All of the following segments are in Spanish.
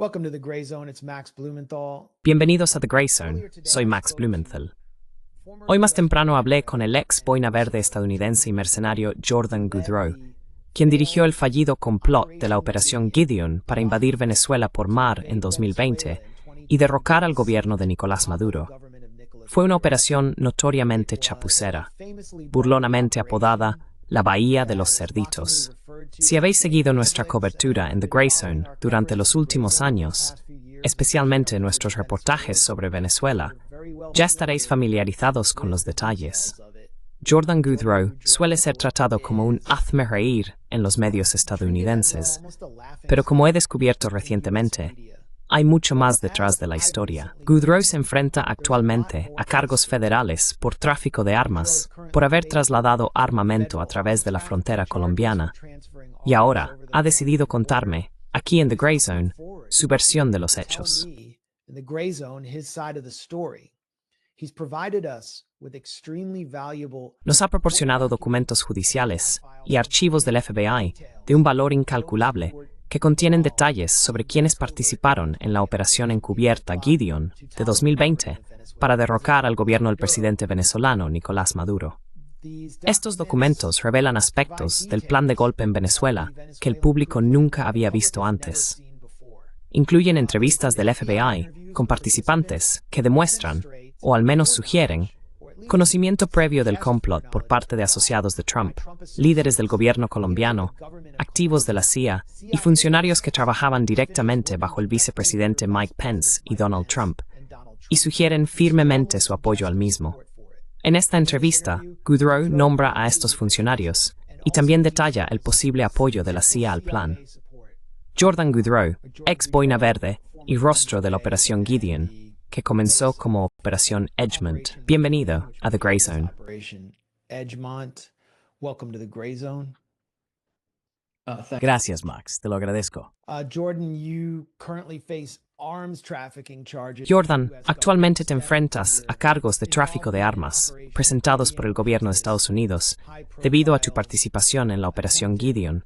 Welcome to the Gray Zone. It's Max Blumenthal. Bienvenidos a The Gray Zone. Soy Max Blumenthal. Hoy más temprano hablé con el ex boina verde estadounidense y mercenario Jordan Goudreau, quien dirigió el fallido complot de la Operación Gideon para invadir Venezuela por mar en 2020 y derrocar al gobierno de Nicolás Maduro. Fue una operación notoriamente chapucera, burlonamente apodada la Bahía de los Cerditos. Si habéis seguido nuestra cobertura en The Gray Zone durante los últimos años, especialmente nuestros reportajes sobre Venezuela, ya estaréis familiarizados con los detalles. Jordan Goudreau suele ser tratado como un hazme reír en los medios estadounidenses, pero como he descubierto recientemente, hay mucho más detrás de la historia. Goudreau se enfrenta actualmente a cargos federales por tráfico de armas, por haber trasladado armamento a través de la frontera colombiana, y ahora ha decidido contarme, aquí en The Gray Zone, su versión de los hechos. Nos ha proporcionado documentos judiciales y archivos del FBI de un valor incalculable que contienen detalles sobre quienes participaron en la operación encubierta Gideon de 2020 para derrocar al gobierno del presidente venezolano Nicolás Maduro. Estos documentos revelan aspectos del plan de golpe en Venezuela que el público nunca había visto antes. Incluyen entrevistas del FBI con participantes que demuestran, o al menos sugieren, conocimiento previo del complot por parte de asociados de Trump, líderes del gobierno colombiano, activos de la CIA y funcionarios que trabajaban directamente bajo el vicepresidente Mike Pence y Donald Trump, y sugieren firmemente su apoyo al mismo. En esta entrevista, Goudreau nombra a estos funcionarios y también detalla el posible apoyo de la CIA al plan. Jordan Goudreau, ex boina verde y rostro de la Operación Gideon, que comenzó como Operación Edgemont. Bienvenido a The Gray Zone. Gracias, Max. Te lo agradezco. Jordan, actualmente te enfrentas a cargos de tráfico de armas presentados por el gobierno de Estados Unidos debido a tu participación en la Operación Gideon,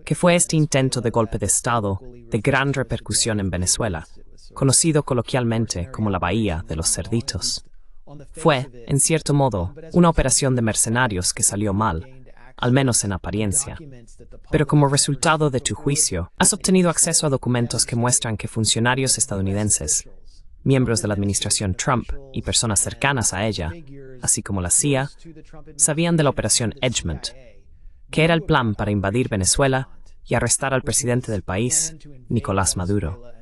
que fue este intento de golpe de Estado de gran repercusión en Venezuela, conocido coloquialmente como la Bahía de los Cerditos. Fue, en cierto modo, una operación de mercenarios que salió mal, al menos en apariencia. Pero como resultado de tu juicio, has obtenido acceso a documentos que muestran que funcionarios estadounidenses, miembros de la administración Trump y personas cercanas a ella, así como la CIA, sabían de la Operación Edgemont, que era el plan para invadir Venezuela y arrestar al presidente del país, Nicolás Maduro.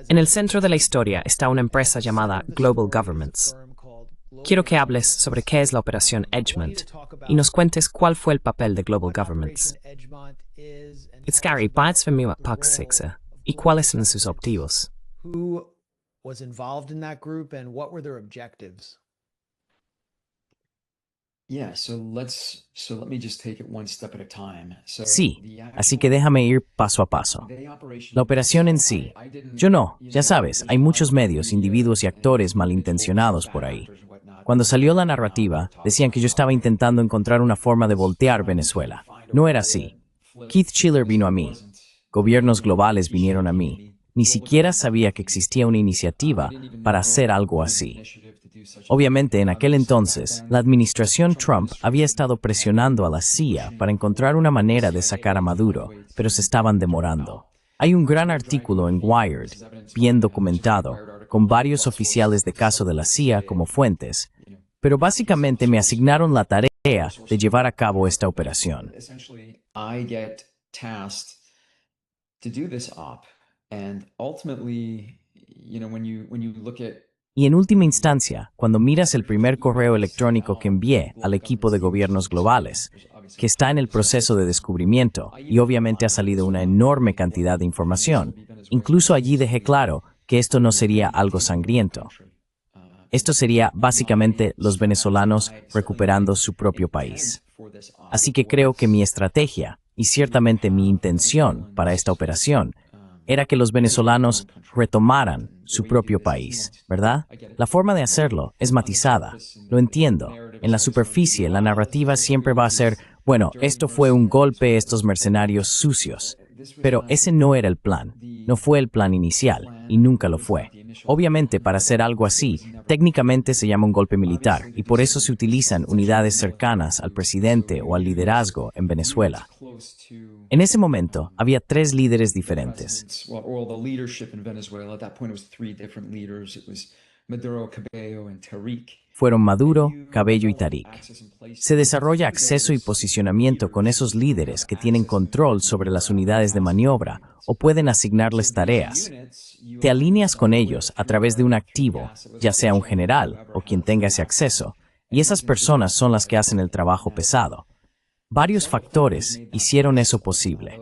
En el centro de la historia está una empresa llamada Global Governments. Quiero que hables sobre qué es la Operación Edgemont y nos cuentes cuál fue el papel de Global Governments. It's Gary, Bites for me at Pugs Sixer, y cuáles son sus objetivos. Sí, así que déjame ir paso a paso. La operación en sí. Ya sabes, hay muchos medios, individuos y actores malintencionados por ahí. Cuando salió la narrativa, decían que yo estaba intentando encontrar una forma de voltear Venezuela. No era así. Keith Schiller vino a mí. Gobiernos globales vinieron a mí. Ni siquiera sabía que existía una iniciativa para hacer algo así. Obviamente, en aquel entonces, la administración Trump había estado presionando a la CIA para encontrar una manera de sacar a Maduro, pero se estaban demorando. Hay un gran artículo en Wired, bien documentado, con varios oficiales de caso de la CIA como fuentes, pero básicamente me asignaron la tarea de llevar a cabo esta operación. Y en última instancia, cuando miras el primer correo electrónico que envié al equipo de gobiernos globales, que está en el proceso de descubrimiento, y obviamente ha salido una enorme cantidad de información, incluso allí dejé claro que esto no sería algo sangriento. Esto sería básicamente los venezolanos recuperando su propio país. Así que creo que mi estrategia, y ciertamente mi intención para esta operación, era que los venezolanos retomaran su propio país, ¿verdad? La forma de hacerlo es matizada. Lo entiendo. En la superficie, la narrativa siempre va a ser, bueno, esto fue un golpe, estos mercenarios sucios. Pero ese no era el plan. No fue el plan inicial, y nunca lo fue. Obviamente, para hacer algo así, técnicamente se llama un golpe militar, y por eso se utilizan unidades cercanas al presidente o al liderazgo en Venezuela. En ese momento, había 3 líderes diferentes. Fueron Maduro, Cabello y Tariq. Se desarrolla acceso y posicionamiento con esos líderes que tienen control sobre las unidades de maniobra o pueden asignarles tareas. Te alineas con ellos a través de un activo, ya sea un general o quien tenga ese acceso, y esas personas son las que hacen el trabajo pesado. Varios factores hicieron eso posible.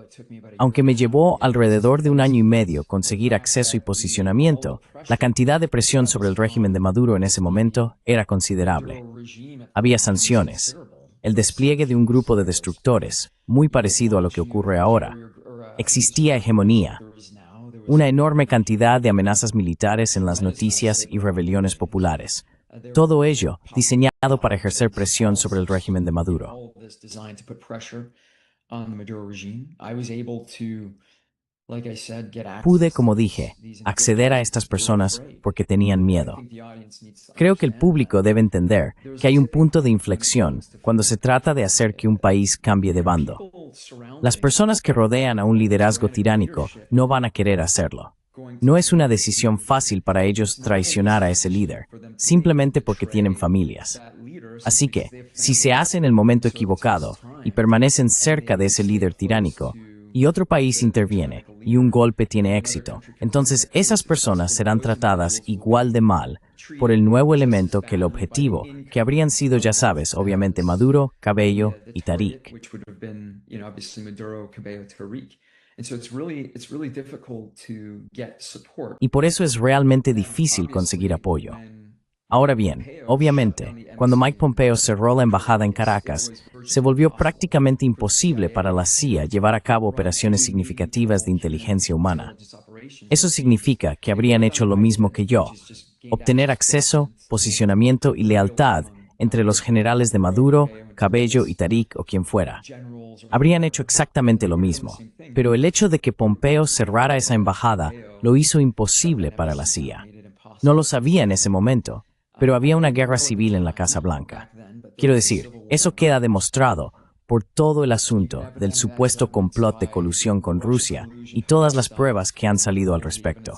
Aunque me llevó alrededor de 1 año y medio conseguir acceso y posicionamiento, la cantidad de presión sobre el régimen de Maduro en ese momento era considerable. Había sanciones, el despliegue de un grupo de destructores, muy parecido a lo que ocurre ahora. Existía hegemonía, una enorme cantidad de amenazas militares en las noticias y rebeliones populares. Todo ello diseñado para ejercer presión sobre el régimen de Maduro. Pude, como dije, acceder a estas personas porque tenían miedo. Creo que el público debe entender que hay un punto de inflexión cuando se trata de hacer que un país cambie de bando. Las personas que rodean a un liderazgo tiránico no van a querer hacerlo. No es una decisión fácil para ellos traicionar a ese líder, simplemente porque tienen familias. Así que, si se hace en el momento equivocado y permanecen cerca de ese líder tiránico, y otro país interviene y un golpe tiene éxito, entonces esas personas serán tratadas igual de mal por el nuevo elemento que el objetivo, que habrían sido, ya sabes, obviamente Maduro, Cabello y Tariq. Y por eso es realmente difícil conseguir apoyo. Ahora bien, obviamente, cuando Mike Pompeo cerró la embajada en Caracas, se volvió prácticamente imposible para la CIA llevar a cabo operaciones significativas de inteligencia humana. Eso significa que habrían hecho lo mismo que yo, obtener acceso, posicionamiento y lealtad entre los generales de Maduro, Cabello y Tariq o quien fuera. Habrían hecho exactamente lo mismo, pero el hecho de que Pompeo cerrara esa embajada lo hizo imposible para la CIA. No lo sabía en ese momento, pero había una guerra civil en la Casa Blanca. Quiero decir, eso queda demostrado por todo el asunto del supuesto complot de colusión con Rusia y todas las pruebas que han salido al respecto.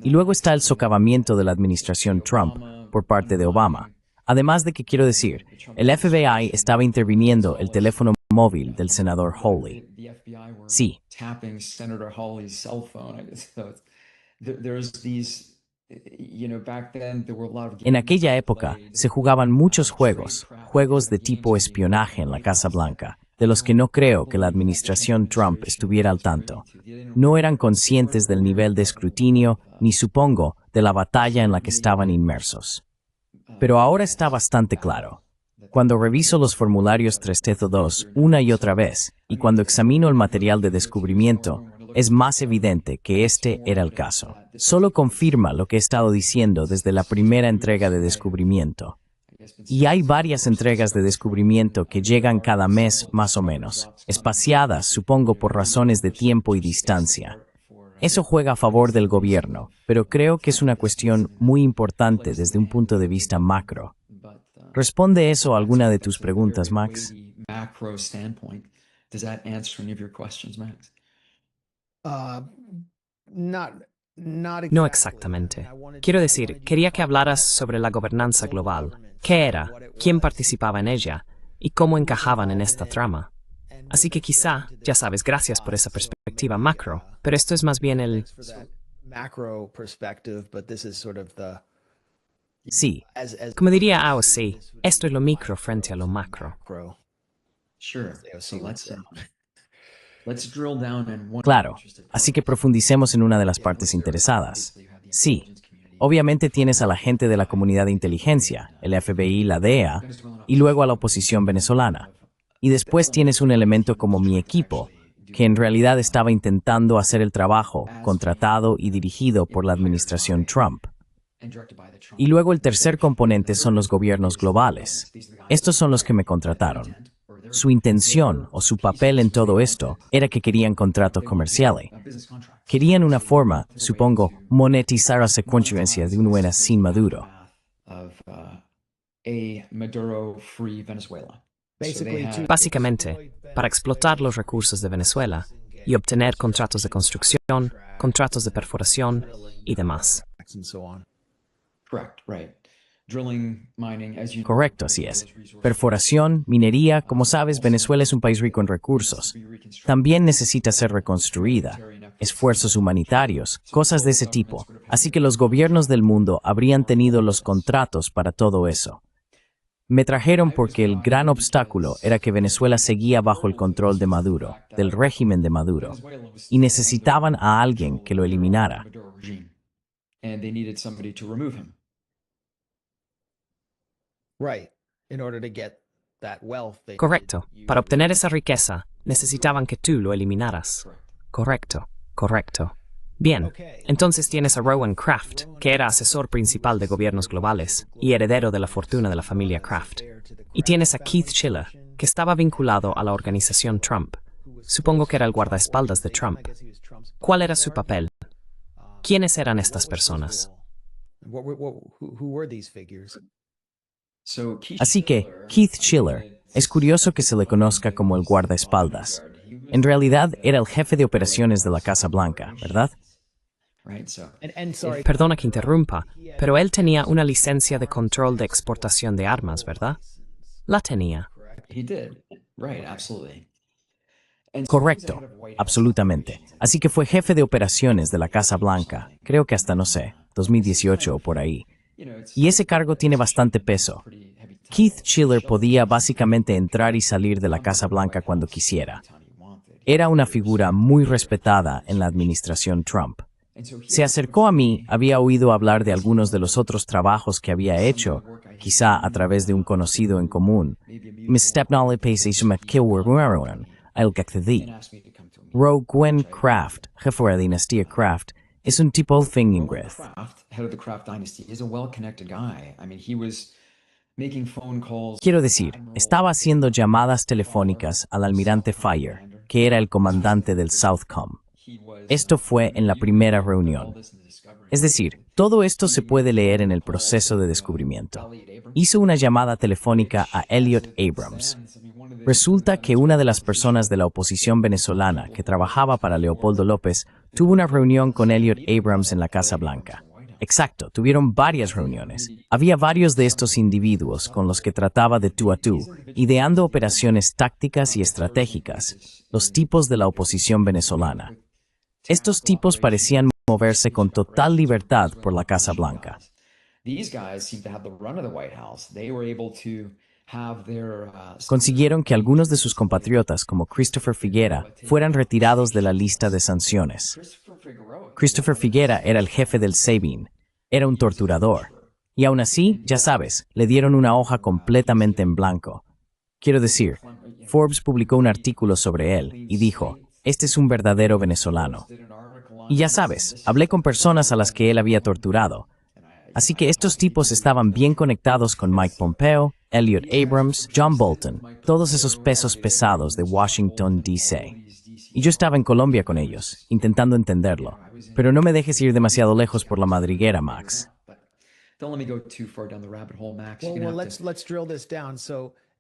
Y luego está el socavamiento de la administración Trump por parte de Obama. Además de que, quiero decir, el FBI estaba interviniendo el teléfono móvil del senador Hawley. Sí. En aquella época se jugaban muchos juegos de tipo espionaje en la Casa Blanca, de los que no creo que la administración Trump estuviera al tanto. No eran conscientes del nivel de escrutinio, ni supongo, de la batalla en la que estaban inmersos. Pero ahora está bastante claro. Cuando reviso los formularios 3TETO2 una y otra vez, y cuando examino el material de descubrimiento, es más evidente que este era el caso. Solo confirma lo que he estado diciendo desde la primera entrega de descubrimiento. Y hay varias entregas de descubrimiento que llegan cada mes más o menos, espaciadas, supongo, por razones de tiempo y distancia. Eso juega a favor del gobierno, pero creo que es una cuestión muy importante desde un punto de vista macro. ¿Responde eso a alguna de tus preguntas, Max? No exactamente. Quiero decir, quería que hablaras sobre la gobernanza global. ¿Qué era? ¿Quién participaba en ella? ¿Y cómo encajaban en esta trama? Así que quizá, ya sabes, gracias por esa perspectiva macro, pero esto es más bien el... Sí. Como diría AOC, esto es lo micro frente a lo macro. Claro, así que profundicemos en una de las partes interesadas. Sí, obviamente tienes a la gente de la comunidad de inteligencia, el FBI, la DEA, y luego a la oposición venezolana. Y después tienes un elemento como mi equipo, que en realidad estaba intentando hacer el trabajo, contratado y dirigido por la administración Trump. Y luego el tercer componente son los gobiernos globales. Estos son los que me contrataron. su intención o su papel en todo esto era que querían contratos comerciales. Querían una forma, supongo, monetizar las consecuencias de una sin Maduro. Básicamente, para explotar los recursos de Venezuela y obtener contratos de construcción, contratos de perforación y demás. Correcto, así es. Perforación, minería, como sabes, Venezuela es un país rico en recursos. También necesita ser reconstruida. Esfuerzos humanitarios, cosas de ese tipo. Así que los gobiernos del mundo habrían tenido los contratos para todo eso. Me trajeron porque el gran obstáculo era que Venezuela seguía bajo el control de Maduro, del régimen de Maduro, y necesitaban a alguien que lo eliminara. Correcto. Para obtener esa riqueza, necesitaban que tú lo eliminaras. Correcto, correcto. Bien, entonces tienes a Rowan Kraft, que era asesor principal de gobiernos globales y heredero de la fortuna de la familia Kraft. Y tienes a Keith Schiller, que estaba vinculado a la organización Trump. Supongo que era el guardaespaldas de Trump. ¿Cuál era su papel? ¿Quiénes eran estas personas? Así que, Keith Schiller, es curioso que se le conozca como el guardaespaldas. En realidad era el jefe de operaciones de la Casa Blanca, ¿verdad? Perdona que interrumpa, pero él tenía una licencia de control de exportación de armas, ¿verdad? La tenía. Correcto, absolutamente. Así que fue jefe de operaciones de la Casa Blanca, creo que hasta, no sé, 2018 o por ahí. Y ese cargo tiene bastante peso. Keith Schiller podía básicamente entrar y salir de la Casa Blanca cuando quisiera. Era una figura muy respetada en la administración Trump. Se acercó a mí, había oído hablar de algunos de los otros trabajos que había hecho, quizá a través de un conocido en común. Roe Gwen Kraft, jefe de la dinastía Kraft, es un tipo Ingrid. Quiero decir, estaba haciendo llamadas telefónicas al almirante Fire, que era el comandante del Southcom. Esto fue en la primera reunión. Es decir, todo esto se puede leer en el proceso de descubrimiento. Hizo una llamada telefónica a Elliot Abrams. Resulta que una de las personas de la oposición venezolana que trabajaba para Leopoldo López tuvo una reunión con Elliot Abrams en la Casa Blanca. Exacto, tuvieron varias reuniones. Había varios de estos individuos con los que trataba de tú a tú, ideando operaciones tácticas y estratégicas, los tipos de la oposición venezolana. Estos tipos parecían moverse con total libertad por la Casa Blanca. Consiguieron que algunos de sus compatriotas, como Christopher Figuera, fueran retirados de la lista de sanciones. Christopher Figuera era el jefe del SEBIN, era un torturador. Y aún así, ya sabes, le dieron una hoja completamente en blanco. Quiero decir, Forbes publicó un artículo sobre él y dijo, este es un verdadero venezolano. Y ya sabes, hablé con personas a las que él había torturado. Así que estos tipos estaban bien conectados con Mike Pompeo, Elliot Abrams, John Bolton, todos esos pesos pesados de Washington, D.C. Y yo estaba en Colombia con ellos, intentando entenderlo. Pero no me dejes ir demasiado lejos por la madriguera, Max.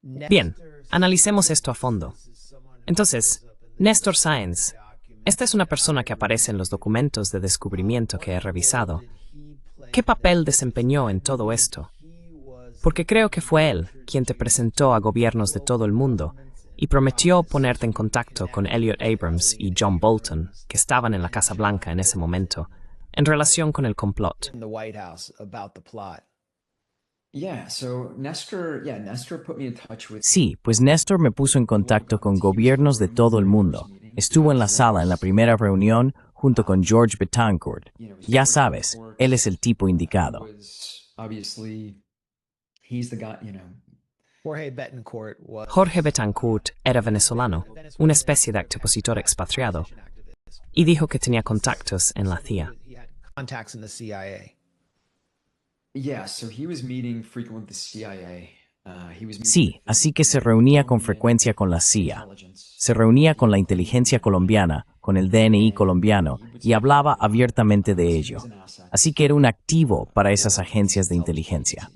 Bien, analicemos esto a fondo. Entonces, Néstor Sáenz. Esta es una persona que aparece en los documentos de descubrimiento que he revisado. ¿Qué papel desempeñó en todo esto? Porque creo que fue él quien te presentó a gobiernos de todo el mundo y prometió ponerte en contacto con Elliot Abrams y John Bolton, que estaban en la Casa Blanca en ese momento, en relación con el complot. Sí, pues Néstor me puso en contacto con gobiernos de todo el mundo. Estuvo en la sala en la primera reunión junto con George Betancourt. Ya sabes, él es el tipo indicado. Jorge Betancourt era venezolano, una especie de expositor expatriado, y dijo que tenía contactos en la CIA. Sí, así que se reunía con frecuencia con la CIA. Se reunía con la inteligencia colombiana, con el DNI colombiano, y hablaba abiertamente de ello. Así que era un activo para esas agencias de inteligencia.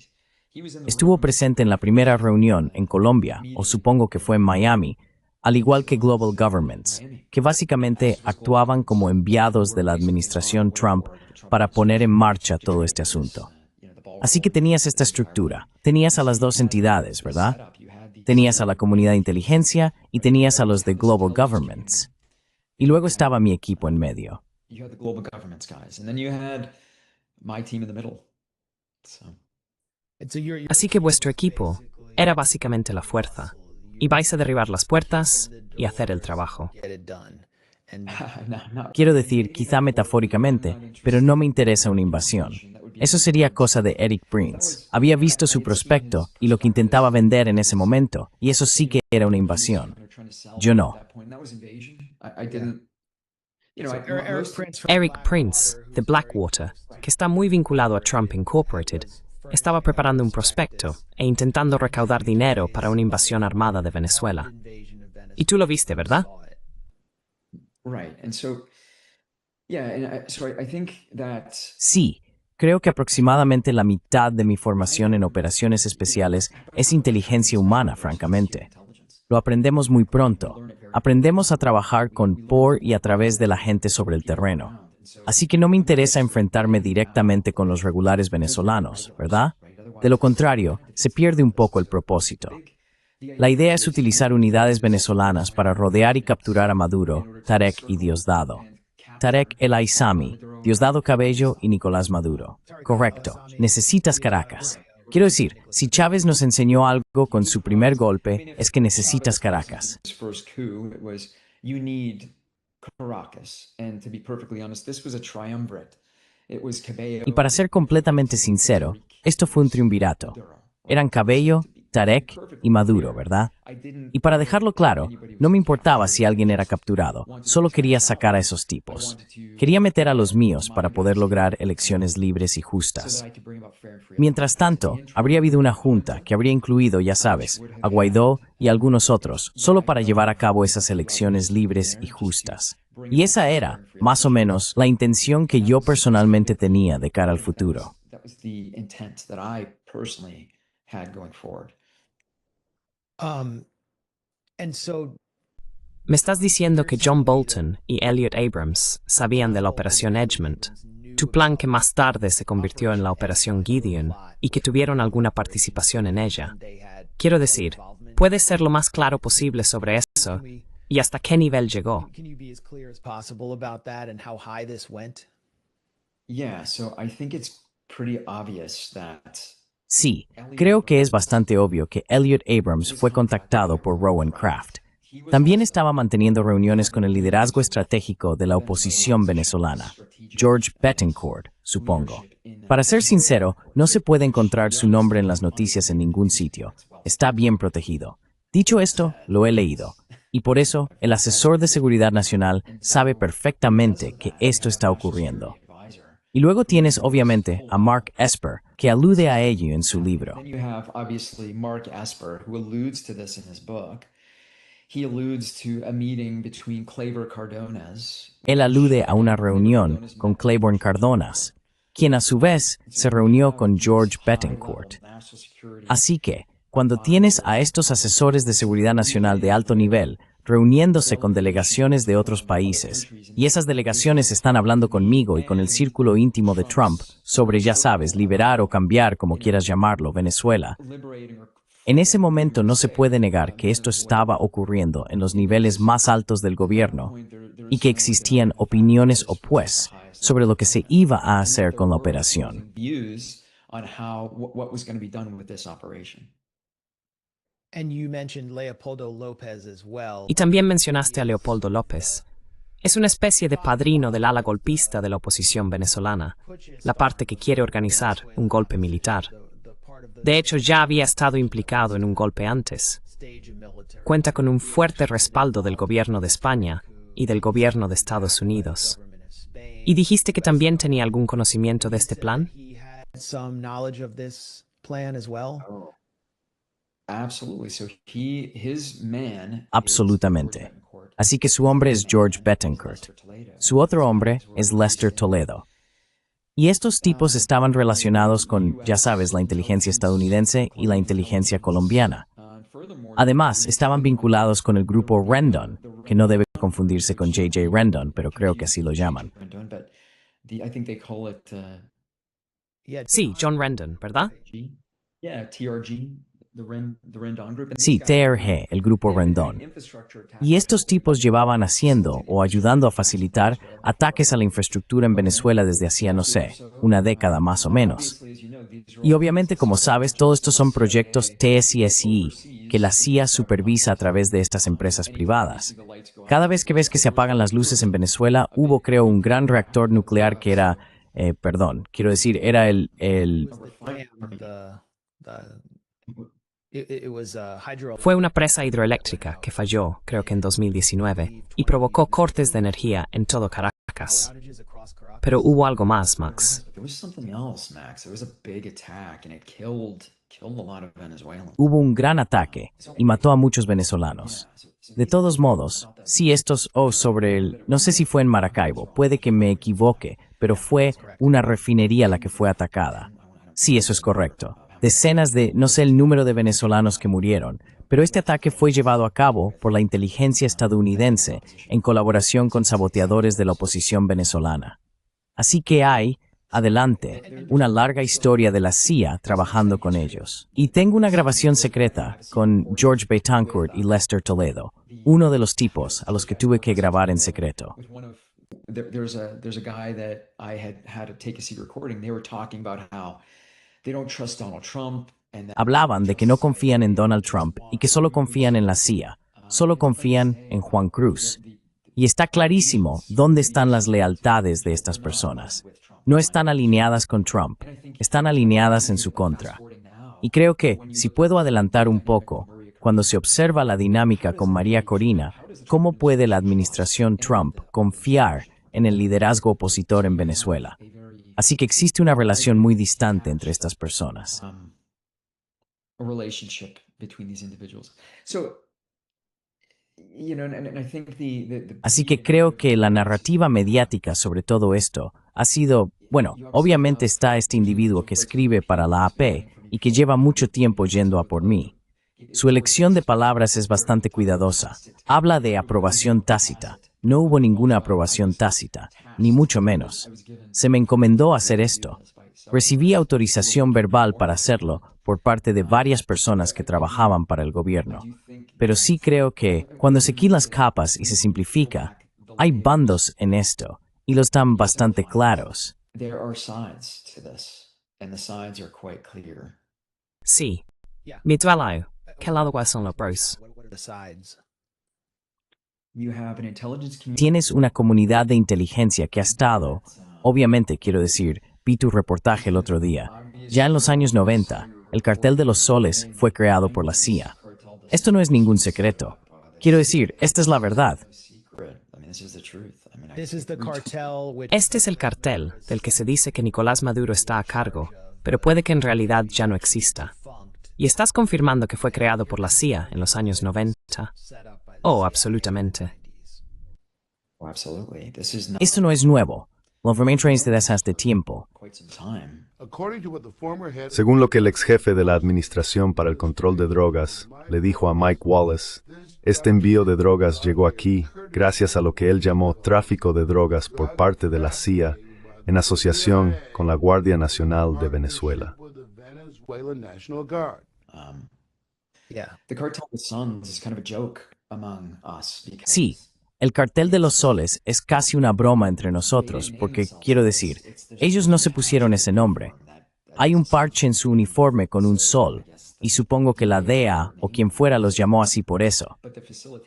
Estuvo presente en la primera reunión en Colombia, o supongo que fue en Miami, al igual que Global Governments, que básicamente actuaban como enviados de la administración Trump para poner en marcha todo este asunto. Así que tenías esta estructura, tenías a las dos entidades, ¿verdad? Tenías a la comunidad de inteligencia y tenías a los de Global Governments. Y luego estaba mi equipo en medio. Así que vuestro equipo era básicamente la fuerza. Y vais a derribar las puertas y hacer el trabajo. Quiero decir, quizá metafóricamente, pero no me interesa una invasión. Eso sería cosa de Eric Prince. Había visto su prospecto y lo que intentaba vender en ese momento, y eso sí que era una invasión. Yo no. Eric Prince, de Blackwater, que está muy vinculado a Trump Incorporated, estaba preparando un prospecto e intentando recaudar dinero para una invasión armada de Venezuela. Y tú lo viste, ¿verdad? Sí, creo que aproximadamente la mitad de mi formación en operaciones especiales es inteligencia humana, francamente. Lo aprendemos muy pronto. Aprendemos a trabajar con, por y a través de la gente sobre el terreno. Así que no me interesa enfrentarme directamente con los regulares venezolanos, ¿verdad? De lo contrario, se pierde un poco el propósito. La idea es utilizar unidades venezolanas para rodear y capturar a Maduro, Tarek y Diosdado. Tarek El Aissami, Diosdado Cabello y Nicolás Maduro. Correcto. Necesitas Caracas. Quiero decir, si Chávez nos enseñó algo con su primer golpe, es que necesitas Caracas. Y para ser completamente sincero, esto fue un triunvirato. Eran Cabello, Tarek y Maduro, ¿verdad? Y para dejarlo claro, no me importaba si alguien era capturado, solo quería sacar a esos tipos. Quería meter a los míos para poder lograr elecciones libres y justas. Mientras tanto, habría habido una junta que habría incluido, ya sabes, a Guaidó y algunos otros, solo para llevar a cabo esas elecciones libres y justas. Y esa era, más o menos, la intención que yo personalmente tenía de cara al futuro. Me estás diciendo que John Bolton y Elliot Abrams sabían de la Operación Edgemont, tu plan que más tarde se convirtió en la Operación Gideon, y que tuvieron alguna participación en ella. Quiero decir, ¿puedes ser lo más claro posible sobre eso y hasta qué nivel llegó? Sí, creo que es bastante obvio que Elliot Abrams fue contactado por Rowan Kraft. También estaba manteniendo reuniones con el liderazgo estratégico de la oposición venezolana, George Betancourt, supongo. Para ser sincero, no se puede encontrar su nombre en las noticias en ningún sitio. Está bien protegido. Dicho esto, lo he leído. Y por eso, el asesor de seguridad nacional sabe perfectamente que esto está ocurriendo. Y luego tienes, obviamente, a Mark Esper, que alude a ello en su libro. Él alude a una reunión con Claiborne Cardonas, quien a su vez se reunió con George Betancourt. Así que, cuando tienes a estos asesores de seguridad nacional de alto nivel reuniéndose con delegaciones de otros países, y esas delegaciones están hablando conmigo y con el círculo íntimo de Trump sobre, ya sabes, liberar o cambiar, como quieras llamarlo, Venezuela, en ese momento no se puede negar que esto estaba ocurriendo en los niveles más altos del gobierno y que existían opiniones opuestas sobre lo que se iba a hacer con la operación. Y también mencionaste a Leopoldo López. Es una especie de padrino del ala golpista de la oposición venezolana, la parte que quiere organizar un golpe militar. De hecho, ya había estado implicado en un golpe antes. Cuenta con un fuerte respaldo del gobierno de España y del gobierno de Estados Unidos. ¿Y dijiste que también tenía algún conocimiento de este plan? Absolutamente. Así que su hombre es George Betancourt. Su otro hombre es Lester Toledo. Y estos tipos estaban relacionados con, ya sabes, la inteligencia estadounidense y la inteligencia colombiana. Además, estaban vinculados con el grupo Rendon, que no debe confundirse con J.J. Rendon, pero creo que así lo llaman. Sí, John Rendon, ¿verdad? Sí, TRG, el grupo Rendon. Y estos tipos llevaban haciendo o ayudando a facilitar ataques a la infraestructura en Venezuela desde hacía, no sé, una década más o menos. Y obviamente, como sabes, todos estos son proyectos TSSI que la CIA supervisa a través de estas empresas privadas. Cada vez que ves que se apagan las luces en Venezuela, hubo, creo, un gran reactor nuclear que era, era el Fue una presa hidroeléctrica que falló, creo que en 2019, y provocó cortes de energía en todo Caracas. Pero hubo algo más, Max. Hubo un gran ataque y mató a muchos venezolanos. De todos modos, sí estos sobre el, no sé si fue en Maracaibo, puede que me equivoque, pero fue una refinería la que fue atacada. Sí, eso es correcto. Decenas de, no sé el número de venezolanos que murieron, pero este ataque fue llevado a cabo por la inteligencia estadounidense en colaboración con saboteadores de la oposición venezolana. Así que hay, adelante, una larga historia de la CIA trabajando con ellos. Y tengo una grabación secreta con George Betancourt y Lester Toledo, uno de los tipos a los que tuve que grabar en secreto. There's a guy that I had to take a secret recording. They were talking about how they don't trust Donald Trump. Hablaban de que no confían en Donald Trump y que solo confían en la CIA, solo confían en Juan Cruz. Y está clarísimo dónde están las lealtades de estas personas. No están alineadas con Trump, están alineadas en su contra. Y creo que, si puedo adelantar un poco, cuando se observa la dinámica con María Corina, ¿cómo puede la administración Trump confiar en el liderazgo opositor en Venezuela? Así que existe una relación muy distante entre estas personas. Así que creo que la narrativa mediática sobre todo esto ha sido, bueno, obviamente está este individuo que escribe para la AP y que lleva mucho tiempo yendo a por mí. Su elección de palabras es bastante cuidadosa. Habla de aprobación tácita. No hubo ninguna aprobación tácita, ni mucho menos. Se me encomendó hacer esto. Recibí autorización verbal para hacerlo por parte de varias personas que trabajaban para el gobierno. Pero sí creo que, cuando se quitan las capas y se simplifica, hay bandos en esto, y los dan bastante claros. Sí. Mitwalayo, ¿qué lado son los pros? Tienes una comunidad de inteligencia que ha estado, obviamente quiero decir, vi tu reportaje el otro día. Ya en los años 90, el Cartel de los Soles fue creado por la CIA. Esto no es ningún secreto. Quiero decir, esta es la verdad. Este es el cartel del que se dice que Nicolás Maduro está a cargo, pero puede que en realidad ya no exista. ¿Y estás confirmando que fue creado por la CIA en los años 90? Oh, absolutamente. Esto no es nuevo. Lo traes desde hace tiempo. Según lo que el ex jefe de la Administración para el Control de Drogas le dijo a Mike Wallace, este envío de drogas llegó aquí gracias a lo que él llamó tráfico de drogas por parte de la CIA en asociación con la Guardia Nacional de Venezuela. Sí, el Cartel de los Soles es casi una broma entre nosotros, porque, quiero decir, ellos no se pusieron ese nombre. Hay un parche en su uniforme con un sol, y supongo que la DEA o quien fuera los llamó así por eso.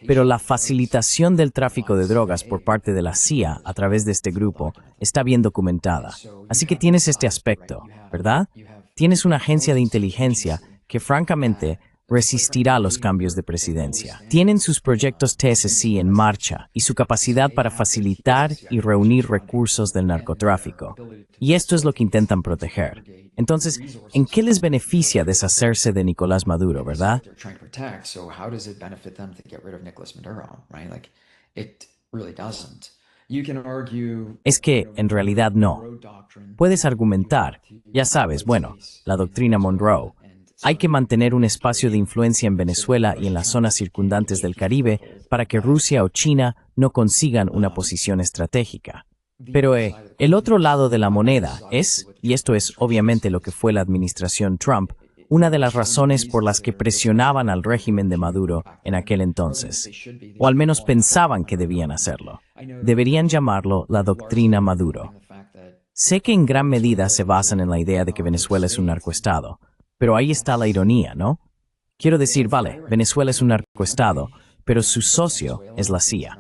Pero la facilitación del tráfico de drogas por parte de la CIA a través de este grupo está bien documentada. Así que tienes este aspecto, ¿verdad? Tienes una agencia de inteligencia que francamente resistirá los cambios de presidencia. Tienen sus proyectos TSC en marcha y su capacidad para facilitar y reunir recursos del narcotráfico. Y esto es lo que intentan proteger. Entonces, ¿en qué les beneficia deshacerse de Nicolás Maduro, verdad? Es que, en realidad, no. Puedes argumentar, ya sabes, bueno, la doctrina Monroe. Hay que mantener un espacio de influencia en Venezuela y en las zonas circundantes del Caribe para que Rusia o China no consigan una posición estratégica. Pero el otro lado de la moneda es, y esto es obviamente lo que fue la administración Trump, una de las razones por las que presionaban al régimen de Maduro en aquel entonces, o al menos pensaban que debían hacerlo. Deberían llamarlo la doctrina Maduro. Sé que en gran medida se basan en la idea de que Venezuela es un narcoestado, pero ahí está la ironía, ¿no? Quiero decir, vale, Venezuela es un narcoestado, pero su socio es la CIA.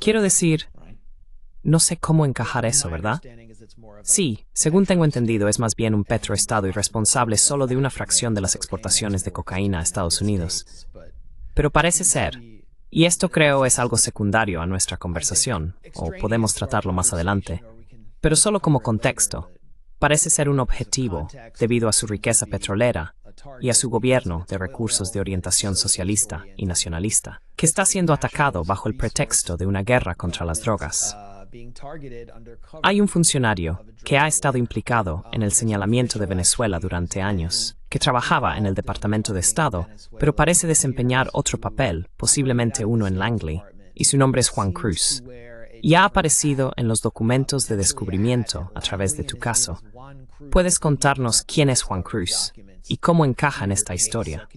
Quiero decir, no sé cómo encajar eso, ¿verdad? Sí, según tengo entendido, es más bien un petroestado y responsable solo de una fracción de las exportaciones de cocaína a Estados Unidos. Pero parece ser, y esto creo es algo secundario a nuestra conversación, o podemos tratarlo más adelante, pero solo como contexto, parece ser un objetivo debido a su riqueza petrolera y a su gobierno de recursos de orientación socialista y nacionalista, que está siendo atacado bajo el pretexto de una guerra contra las drogas. Hay un funcionario que ha estado implicado en el señalamiento de Venezuela durante años, que trabajaba en el Departamento de Estado, pero parece desempeñar otro papel, posiblemente uno en Langley, y su nombre es Juan Cruz. Y ha aparecido en los documentos de descubrimiento a través de tu caso. ¿Puedes contarnos quién es Juan Cruz y cómo encaja en esta historia?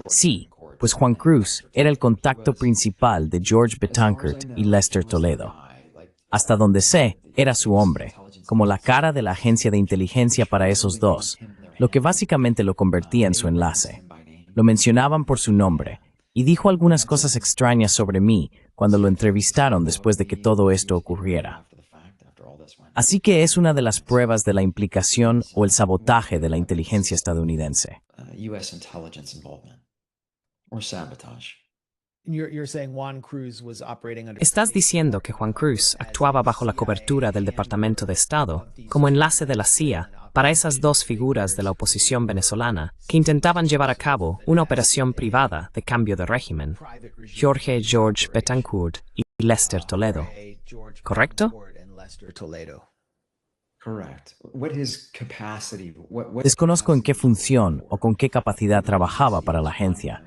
Sí, pues Juan Cruz era el contacto principal de George Betancourt y Lester Toledo. Hasta donde sé, era su hombre, como la cara de la agencia de inteligencia para esos dos, lo que básicamente lo convertía en su enlace. Lo mencionaban por su nombre, y dijo algunas cosas extrañas sobre mí cuando lo entrevistaron después de que todo esto ocurriera. Así que es una de las pruebas de la implicación o el sabotaje de la inteligencia estadounidense. Estás diciendo que Juan Cruz actuaba bajo la cobertura del Departamento de Estado como enlace de la CIA para esas dos figuras de la oposición venezolana que intentaban llevar a cabo una operación privada de cambio de régimen, George Betancourt y Lester Toledo. ¿Correcto? Desconozco en qué función o con qué capacidad trabajaba para la agencia,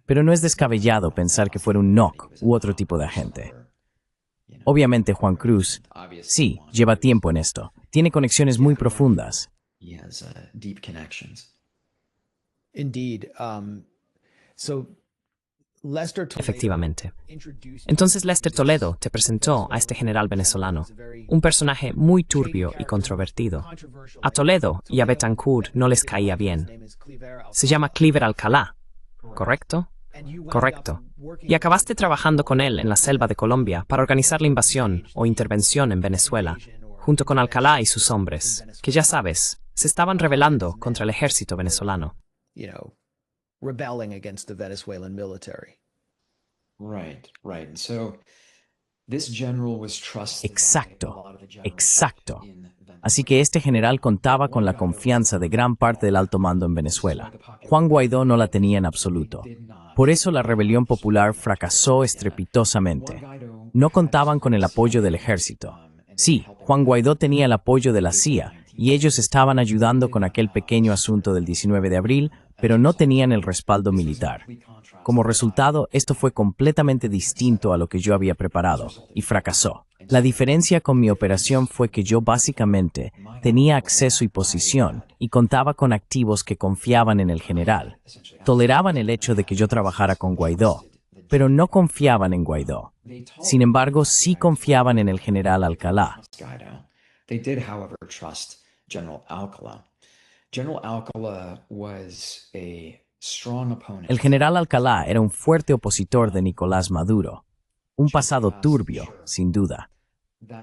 pero no es descabellado pensar que fuera un NOC u otro tipo de agente. Obviamente Juan Cruz, sí, lleva tiempo en esto. Tiene conexiones muy profundas. Efectivamente. Entonces Lester Toledo te presentó a este general venezolano, un personaje muy turbio y controvertido. A Toledo y a Betancourt no les caía bien. Se llama Cliver Alcalá, ¿correcto? Correcto. Y acabaste trabajando con él en la selva de Colombia para organizar la invasión o intervención en Venezuela, junto con Alcalá y sus hombres, que ya sabes, se estaban rebelando contra el ejército venezolano. Exacto. Así que este general contaba con la confianza de gran parte del alto mando en Venezuela. Juan Guaidó no la tenía en absoluto. Por eso la rebelión popular fracasó estrepitosamente. No contaban con el apoyo del ejército. Sí, Juan Guaidó tenía el apoyo de la CIA y ellos estaban ayudando con aquel pequeño asunto del 19 de abril, pero no tenían el respaldo militar. Como resultado, esto fue completamente distinto a lo que yo había preparado y fracasó. La diferencia con mi operación fue que yo básicamente tenía acceso y posición y contaba con activos que confiaban en el general. Toleraban el hecho de que yo trabajara con Guaidó, pero no confiaban en Guaidó. Sin embargo, sí confiaban en el general Alcalá. General Alcalá was a strong opponent. El general Alcalá era un fuerte opositor de Nicolás Maduro, un pasado turbio, sin duda.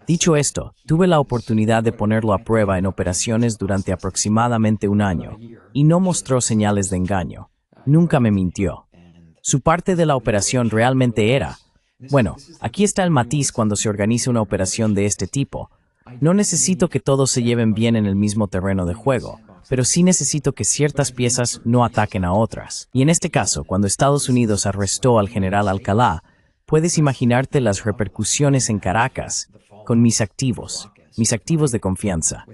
Dicho esto, tuve la oportunidad de ponerlo a prueba en operaciones durante aproximadamente un año, y no mostró señales de engaño. Nunca me mintió. Su parte de la operación realmente era, bueno, aquí está el matiz cuando se organiza una operación de este tipo. No necesito que todos se lleven bien en el mismo terreno de juego, pero sí necesito que ciertas piezas no ataquen a otras. Y en este caso, cuando Estados Unidos arrestó al general Alcalá, puedes imaginarte las repercusiones en Caracas con mis activos de confianza.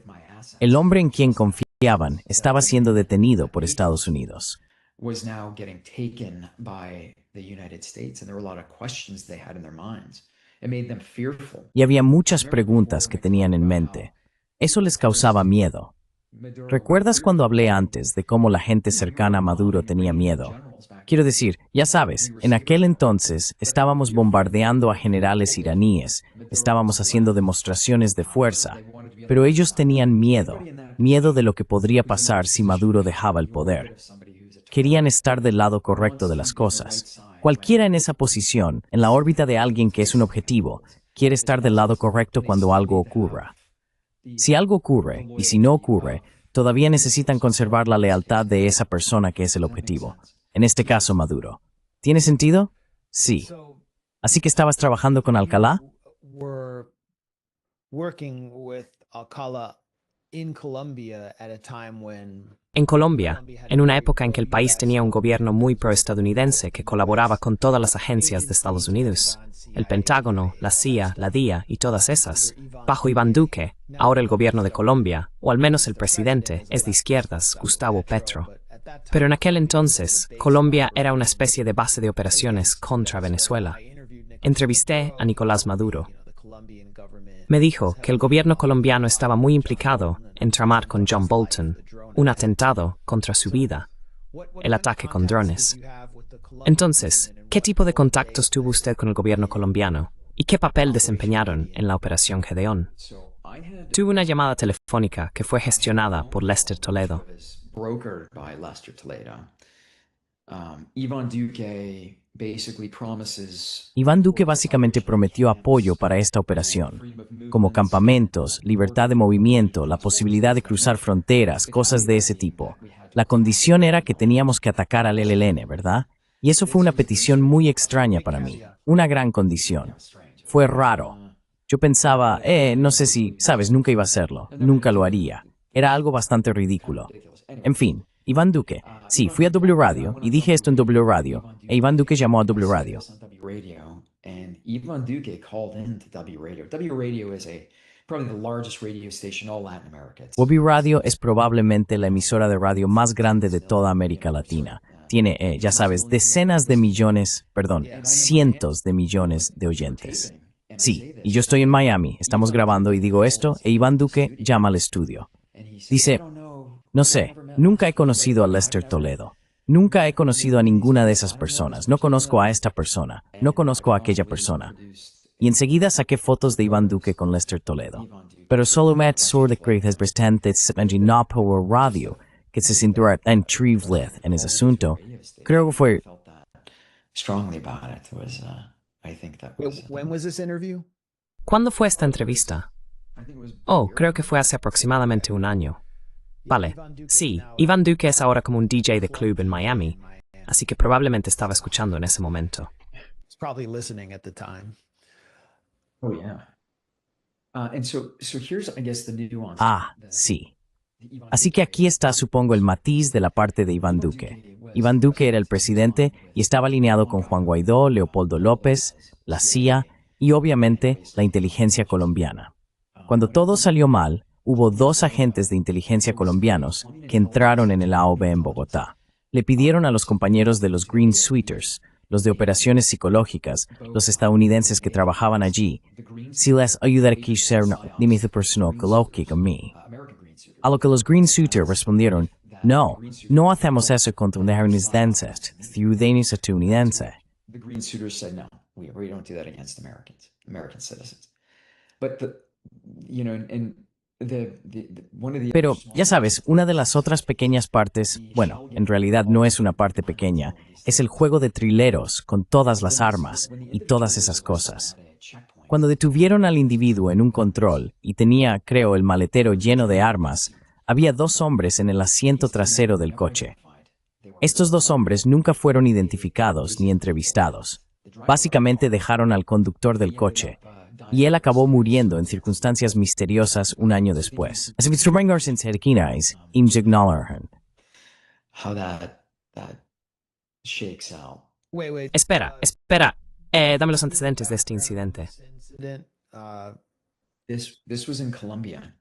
El hombre en quien confiaban estaba siendo detenido por Estados Unidos. Was now getting taken by the United States, and there were a lot of questions they had in their minds. It made them fearful. Y había muchas preguntas que tenían en mente. Eso les causaba miedo. ¿Recuerdas cuando hablé antes de cómo la gente cercana a Maduro tenía miedo? Quiero decir, ya sabes, en aquel entonces estábamos bombardeando a generales iraníes, estábamos haciendo demostraciones de fuerza, pero ellos tenían miedo de lo que podría pasar si Maduro dejaba el poder. Querían estar del lado correcto de las cosas. Cualquiera en esa posición, en la órbita de alguien que es un objetivo, quiere estar del lado correcto cuando algo ocurra. Si algo ocurre, y si no ocurre, todavía necesitan conservar la lealtad de esa persona que es el objetivo. En este caso, Maduro. ¿Tiene sentido? Sí. ¿Así que estabas trabajando con Alcalá? We're working with Alcala in Colombia at a time when En Colombia, en una época en que el país tenía un gobierno muy proestadounidense que colaboraba con todas las agencias de Estados Unidos, el Pentágono, la CIA, la DIA y todas esas, bajo Iván Duque, ahora el gobierno de Colombia, o al menos el presidente, es de izquierdas, Gustavo Petro. Pero en aquel entonces, Colombia era una especie de base de operaciones contra Venezuela. Entrevisté a Nicolás Maduro. Me dijo que el gobierno colombiano estaba muy implicado en tramar con John Bolton un atentado contra su vida, el ataque con drones. Entonces, ¿qué tipo de contactos tuvo usted con el gobierno colombiano? ¿Y qué papel desempeñaron en la Operación Gedeón? Tuve una llamada telefónica que fue gestionada por Lester Toledo. Brokered by Lester Toledo. Iván Duque basically promises. Iván Duque básicamente prometió apoyo para esta operación, como campamentos, libertad de movimiento, la posibilidad de cruzar fronteras, cosas de ese tipo. La condición era que teníamos que atacar al ELN, ¿verdad? Y eso fue una petición muy extraña para mí, una gran condición. Fue raro. Yo pensaba, no sé si, sabes, nunca iba a hacerlo, nunca lo haría. Era algo bastante ridículo. En fin, Iván Duque. Sí, fui a W Radio y dije esto en W Radio, e Iván Duque llamó a W Radio. And Iván Duque called into W Radio. W Radio is probably the largest radio station in all Latin America. W Radio es probablemente la emisora de radio más grande de toda América Latina. Tiene, ya sabes, cientos de millones de oyentes. Sí, y yo estoy en Miami, estamos grabando y digo esto, e Iván Duque llama al estudio. Dice, no sé, nunca he conocido a Lester Toledo. Nunca he conocido a ninguna de esas personas. No conozco a esta persona. No conozco a aquella persona. Y enseguida saqué fotos de Iván Duque con Lester Toledo. Pero solo me sur representantes no por radio que se sintió entrevliz en ese asunto. Creo que fue... Strongly about it was, I think that was. when was this interview? ¿Cuándo fue esta entrevista? Oh, creo que fue hace aproximadamente un año. Vale, sí, Iván Duque es ahora como un DJ de club en Miami, así que probablemente estaba escuchando en ese momento. It's probably listening at the time. Oh yeah. And so here's, I guess, the nuance. Sí. Así que aquí está, supongo, el matiz de la parte de Iván Duque. Iván Duque era el presidente y estaba alineado con Juan Guaidó, Leopoldo López, la CIA y, obviamente, la inteligencia colombiana. Cuando todo salió mal, hubo 2 agentes de inteligencia colombianos que entraron en el AOB en Bogotá. Le pidieron a los compañeros de los Green Suiters, los de operaciones psicológicas, los estadounidenses que trabajaban allí, si les ayudara a ser mi personal psicológico a mí. A lo que los Green Suiters respondieron, no hacemos eso contra estadounidenses, estadounidense. The Green Suitors said no, we don't do that against American citizens. But and Pero, ya sabes, una de las otras pequeñas partes, bueno, en realidad no es una parte pequeña, es el juego de trileros con todas las armas y todas esas cosas. Cuando detuvieron al individuo en un control y tenía, creo, el maletero lleno de armas, había 2 hombres en el asiento trasero del coche. Estos 2 hombres nunca fueron identificados ni entrevistados. Básicamente dejaron al conductor del coche, y él acabó muriendo en circunstancias misteriosas un año después. Así que Strömberg sin herkinais, imjignalarhan. How that shakes out. Wait. Espera. Dame los antecedentes de este incidente. Incident, This was in Colombia.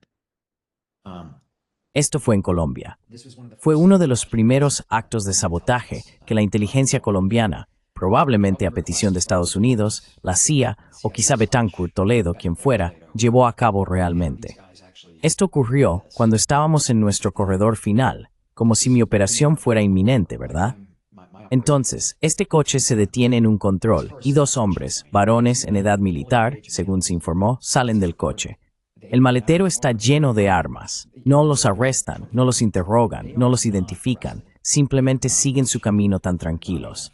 Esto fue en Colombia. This was one of the Fue uno de los primeros actos de sabotaje que la inteligencia colombiana, probablemente a petición de Estados Unidos, la CIA o quizá Betancourt Toledo, quien fuera, llevó a cabo realmente. Esto ocurrió cuando estábamos en nuestro corredor final, como si mi operación fuera inminente, ¿verdad? Entonces, este coche se detiene en un control y 2 hombres, varones en edad militar, según se informó, salen del coche. El maletero está lleno de armas. No los arrestan, no los interrogan, no los identifican, simplemente siguen su camino tan tranquilos.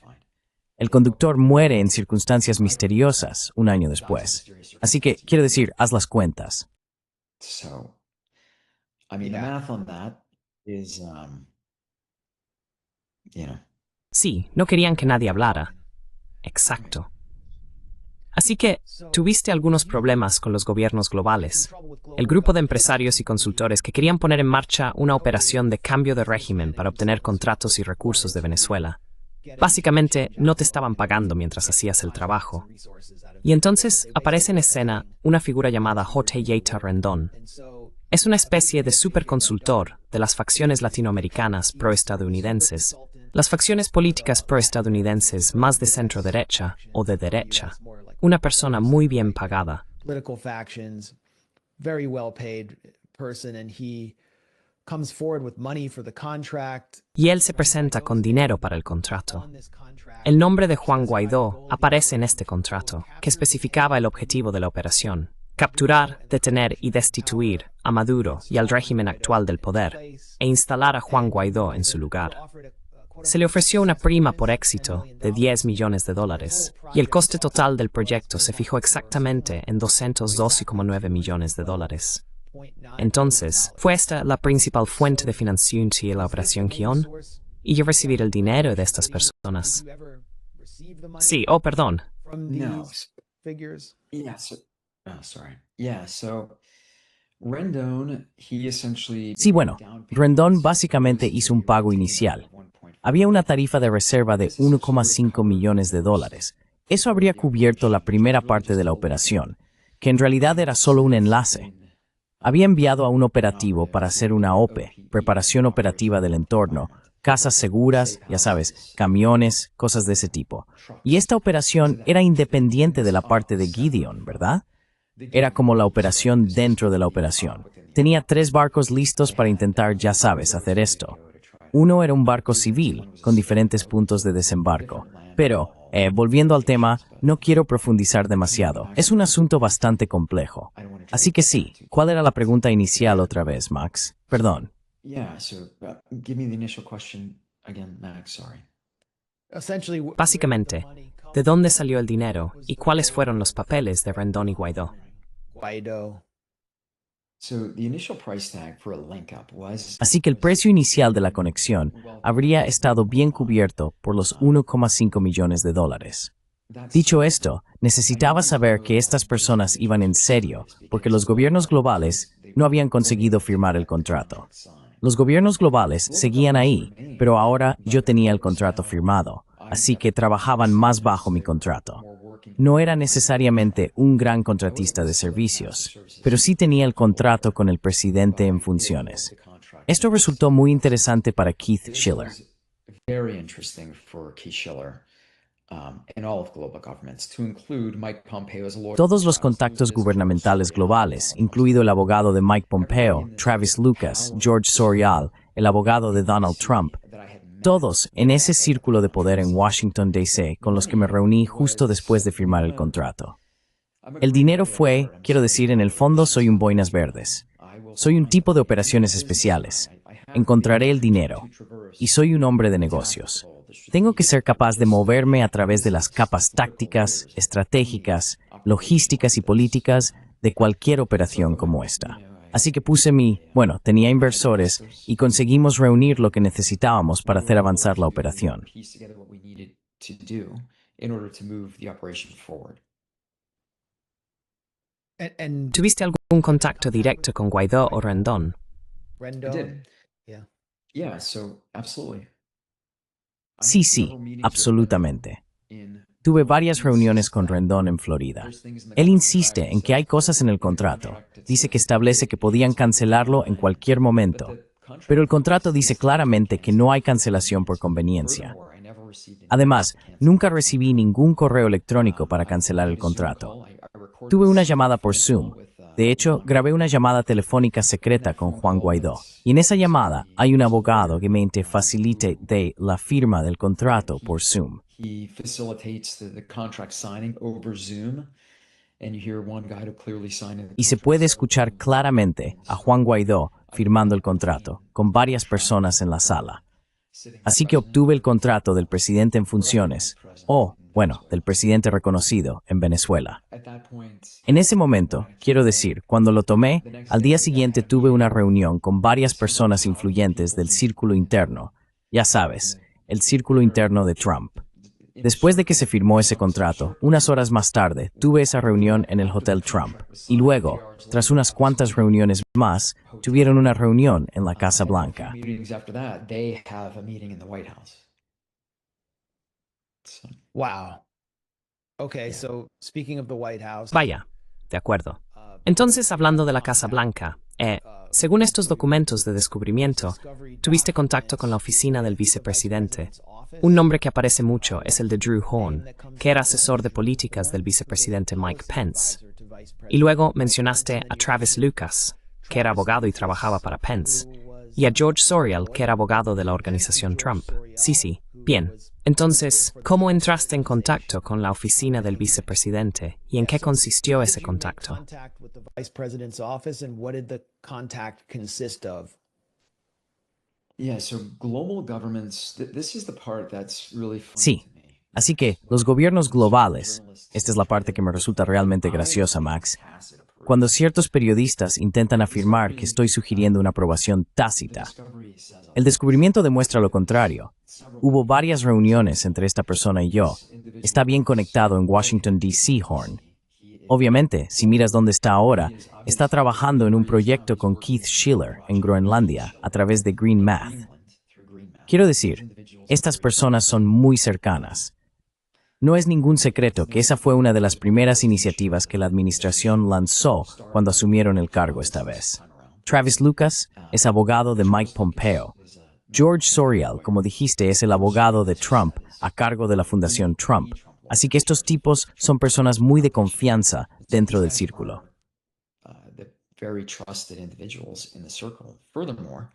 El conductor muere en circunstancias misteriosas un año después. Así que, quiero decir, haz las cuentas. So, I mean, the math on that is, Sí, no querían que nadie hablara. Exacto. Así que tuviste algunos problemas con los gobiernos globales. El grupo de empresarios y consultores que querían poner en marcha una operación de cambio de régimen para obtener contratos y recursos de Venezuela. Básicamente, no te estaban pagando mientras hacías el trabajo. Y entonces aparece en escena una figura llamada Jorge Yeta Rendón. Es una especie de superconsultor de las facciones latinoamericanas proestadounidenses, las facciones políticas proestadounidenses más de centro-derecha o de derecha. Una persona muy bien pagada. political factions, very well paid person, and he comes forward with money for the contract. Y él se presenta con dinero para el contrato. On this contract, El nombre de Juan Guaidó aparece en este contrato, que especificaba el objetivo de la operación: capturar, detener y destituir a Maduro y al régimen actual del poder, e instalar a Juan Guaidó en su lugar. Se le ofreció una prima por éxito de $10 millones, y el coste total del proyecto se fijó exactamente en $202,9 millones. Entonces, ¿fue esta la principal fuente de financiación de la operación Kion? ¿Y recibir el dinero de estas personas? you ever receive the money Sí, perdón. from No. these figures? yeah. So, oh, sorry. Yeah. So, Rendon, he essentially. Sí, bueno, Rendón básicamente hizo un pago inicial. Había una tarifa de reserva de $1,5 millones. Eso habría cubierto la primera parte de la operación, que en realidad era solo un enlace. Había enviado a un operativo para hacer una OPE, preparación operativa del entorno, casas seguras, ya sabes, camiones, cosas de ese tipo. Y esta operación era independiente de la parte de Gideon, ¿verdad? Era como la operación dentro de la operación. Tenía 3 barcos listos para intentar, ya sabes, hacer esto. Uno era un barco civil, con diferentes puntos de desembarco. Pero, volviendo al tema, no quiero profundizar demasiado. Es un asunto bastante complejo. Así que sí, ¿cuál era la pregunta inicial otra vez, Max? Perdón. Yeah. So, give me the initial question again, Max. Sorry. Essentially, Básicamente, ¿de dónde salió el dinero y cuáles fueron los papeles de Rendón y Guaidó? Guaido. So, the initial price tag for a link up was. Así que el precio inicial de la conexión habría estado bien cubierto por los $1,5 millones. Dicho esto, necesitaba saber que estas personas iban en serio, porque los gobiernos globales no habían conseguido firmar el contrato. Los gobiernos globales seguían ahí, pero ahora yo tenía el contrato firmado, así que trabajaban más bajo mi contrato. No era necesariamente un gran contratista de servicios, pero sí tenía el contrato con el presidente en funciones. Esto resultó muy interesante para Keith Schiller. Very interesting for Keith Schiller and all of global governments, to include Mike Pompeo's lawyer. Todos los contactos gubernamentales globales, incluido el abogado de Mike Pompeo, Travis Lucas, George Sorial, el abogado de Donald Trump, todos en ese círculo de poder en Washington, D.C., con los que me reuní justo después de firmar el contrato. El dinero fue, quiero decir, en el fondo soy un boinas verdes. Soy un tipo de operaciones especiales. Encontraré el dinero. Y soy un hombre de negocios. Tengo que ser capaz de moverme a través de las capas tácticas, estratégicas, logísticas y políticas de cualquier operación como esta. Así que tenía inversores y conseguimos reunir lo que necesitábamos para hacer avanzar la operación. And ¿Tuviste algún contacto directo con Guaidó o Rendón? Rendon, yeah. Yeah, so absolutely. Sí, absolutamente. Tuve varias reuniones con Rendón en Florida. Él insiste en que hay cosas en el contrato. Dice que establece que podían cancelarlo en cualquier momento. Pero el contrato dice claramente que no hay cancelación por conveniencia. Además, nunca recibí ningún correo electrónico para cancelar el contrato. Tuve una llamada por Zoom. De hecho, grabé una llamada telefónica secreta con Juan Guaidó. Y en esa llamada hay un abogado que me facilite la firma del contrato por Zoom. He facilitates the contract signing over Zoom, and you hear one guy who clearly signed it. Y se puede escuchar claramente a Juan Guaidó firmando el contrato, con varias personas en la sala. Así que obtuve el contrato del presidente en funciones, del presidente reconocido en Venezuela. At that point, En ese momento, quiero decir, cuando lo tomé, al día siguiente tuve una reunión con varias personas influyentes del círculo interno. Ya sabes, el círculo interno de Trump. Después de que se firmó ese contrato, unas horas más tarde, tuve esa reunión en el Hotel Trump. Y luego, tras unas cuantas reuniones más, tuvieron una reunión en la Casa Blanca. meetings after that, they have a meeting in the White House. So, Wow. Okay, so speaking of the White House, Vaya, de acuerdo. Entonces, hablando de la Casa Blanca, según estos documentos de descubrimiento, tuviste contacto con la oficina del vicepresidente. Un nombre que aparece mucho es el de Drew Horn, que era asesor de políticas del vicepresidente Mike Pence. Y luego mencionaste a Travis Lucas, que era abogado y trabajaba para Pence, y a George Sorial, que era abogado de la organización Trump. Sí, bien. Entonces, ¿cómo entraste en contacto con la oficina del vicepresidente y en qué consistió ese contacto? contact with the vice president's office, and what did the contact consist of? yeah, so global governments, this is the part that's really funny Sí. to me. Así que, los gobiernos globales, esta es la parte que me resulta realmente graciosa, Max, cuando ciertos periodistas intentan afirmar que estoy sugiriendo una aprobación tácita. El descubrimiento demuestra lo contrario. Hubo varias reuniones entre esta persona y yo. Está bien conectado en Washington, D.C., Horn. Obviamente, si miras dónde está ahora, está trabajando en un proyecto con Keith Schiller en Groenlandia a través de Green Math. Quiero decir, estas personas son muy cercanas. No es ningún secreto que esa fue una de las primeras iniciativas que la administración lanzó cuando asumieron el cargo esta vez. Travis Lucas es abogado de Mike Pompeo. George Sorial, como dijiste, es el abogado de Trump a cargo de la Fundación Trump. Así que estos tipos son personas muy de confianza dentro del círculo. The very trusted individuals in the circle. Furthermore,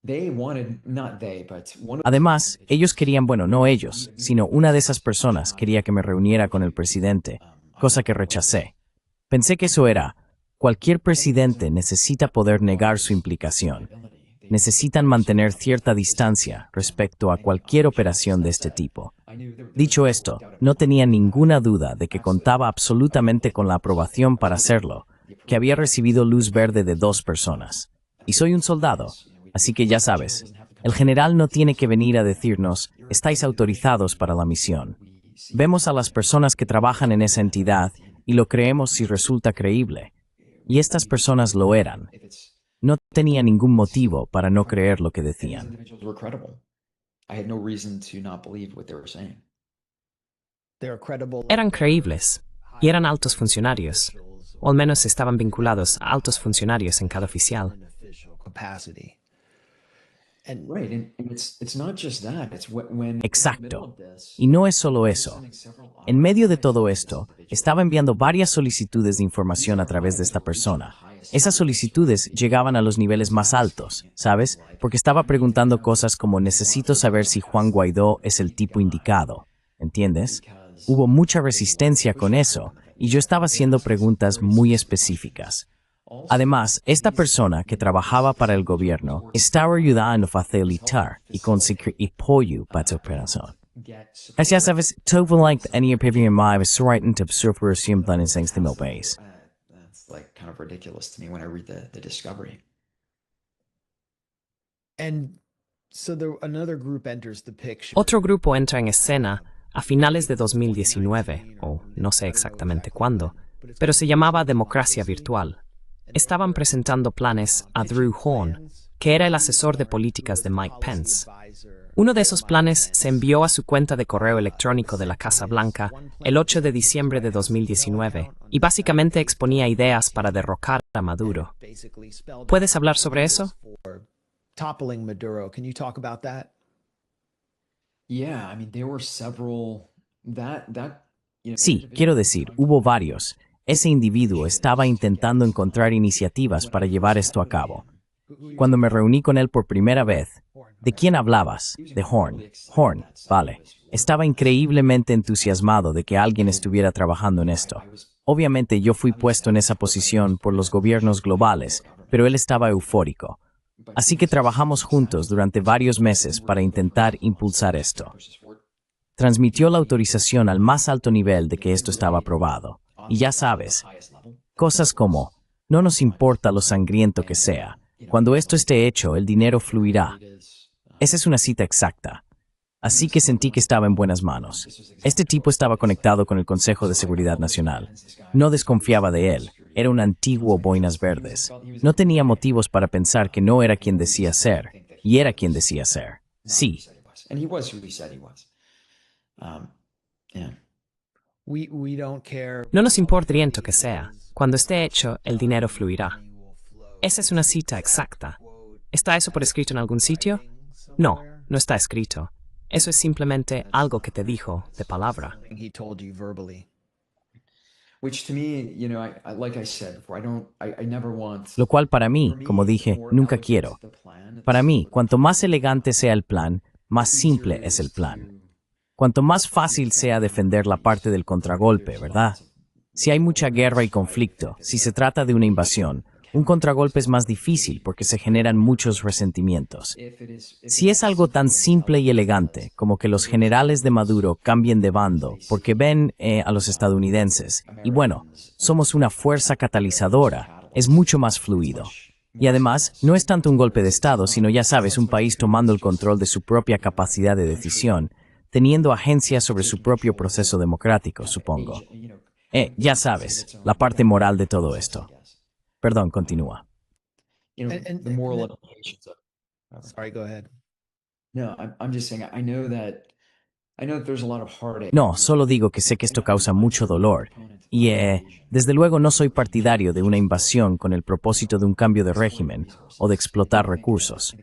they wanted, not they, but one of Además, ellos querían, no ellos, sino una de esas personas quería que me reuniera con el presidente, cosa que rechacé. Pensé que eso era, cualquier presidente necesita poder negar su implicación. Necesitan mantener cierta distancia respecto a cualquier operación de este tipo. Dicho esto, no tenía ninguna duda de que contaba absolutamente con la aprobación para hacerlo, que había recibido luz verde de 2 personas. Y soy un soldado, así que ya sabes, el general no tiene que venir a decirnos, estáis autorizados para la misión. Vemos a las personas que trabajan en esa entidad y lo creemos si resulta creíble. Y estas personas lo eran. No tenía ningún motivo para no creer lo que decían. individuals were credible. I had no reason to not believe what they were saying. They're credible. Eran creíbles y eran altos funcionarios, o al menos estaban vinculados a altos funcionarios en cada oficial. Official capacity. And Right, and it's not just that. It's when Exacto. Y no es solo eso. En medio de todo esto, estaba enviando varias solicitudes de información a través de esta persona. Esas solicitudes llegaban a los niveles más altos, ¿sabes? Porque estaba preguntando cosas como necesito saber si Juan Guaidó es el tipo indicado, ¿entiendes? Hubo mucha resistencia con eso, y yo estaba haciendo preguntas muy específicas. Además, esta persona que trabajaba para el gobierno estaba ayudando a facilitar y conseguir apoyo para esta operación. Así sabes, todo like any opinion my was writing to supervision plan in things to my base. That's like kind of ridiculous to me when I read the discovery. And so another group enters the picture. Otro grupo entra en escena a finales de 2019, o no sé exactamente cuándo, pero se llamaba Democracia Virtual. Estaban presentando planes a Drew Horn, que era el asesor de políticas de Mike Pence. Uno de esos planes se envió a su cuenta de correo electrónico de la Casa Blanca el 8 de diciembre de 2019 y básicamente exponía ideas para derrocar a Maduro. ¿Puedes hablar sobre eso? Toppling Maduro. Can you talk about that? Yeah, I mean, there were several Sí, quiero decir, hubo varios. Ese individuo estaba intentando encontrar iniciativas para llevar esto a cabo. Cuando me reuní con él por primera vez, ¿de quién hablabas? De Horn. Horn, vale. Estaba increíblemente entusiasmado de que alguien estuviera trabajando en esto. Obviamente yo fui puesto en esa posición por los gobiernos globales, pero él estaba eufórico. Así que trabajamos juntos durante varios meses para intentar impulsar esto. Transmitió la autorización al más alto nivel de que esto estaba aprobado. Y ya sabes, cosas como, no nos importa lo sangriento que sea. Cuando esto esté hecho, el dinero fluirá. Esa es una cita exacta. Así que sentí que estaba en buenas manos. Este tipo estaba conectado con el Consejo de Seguridad Nacional. No desconfiaba de él. Era un antiguo boinas verdes. No tenía motivos para pensar que no era quien decía ser, y era quien decía ser. Sí. No nos importa riento que sea. Cuando esté hecho, el dinero fluirá. Esa es una cita exacta. ¿Está eso por escrito en algún sitio? No, no está escrito. Eso es simplemente algo que te dijo de palabra. Lo cual para mí, como dije, nunca quiero. Para mí, cuanto más elegante sea el plan, más simple es el plan. Cuanto más fácil sea defender la parte del contragolpe, ¿verdad? Si hay mucha guerra y conflicto, si se trata de una invasión, un contragolpe es más difícil porque se generan muchos resentimientos. Si es algo tan simple y elegante como que los generales de Maduro cambien de bando porque ven a los estadounidenses, y bueno, somos una fuerza catalizadora, es mucho más fluido. Y además, no es tanto un golpe de Estado, sino ya sabes, un país tomando el control de su propia capacidad de decisión, teniendo agencia sobre su propio proceso democrático, supongo. Ya sabes, la parte moral de todo esto. Perdón, continúa. Sorry, go ahead. No, solo digo que sé que esto causa mucho dolor. Y, desde luego no soy partidario de una invasión con el propósito de un cambio de régimen o de explotar recursos.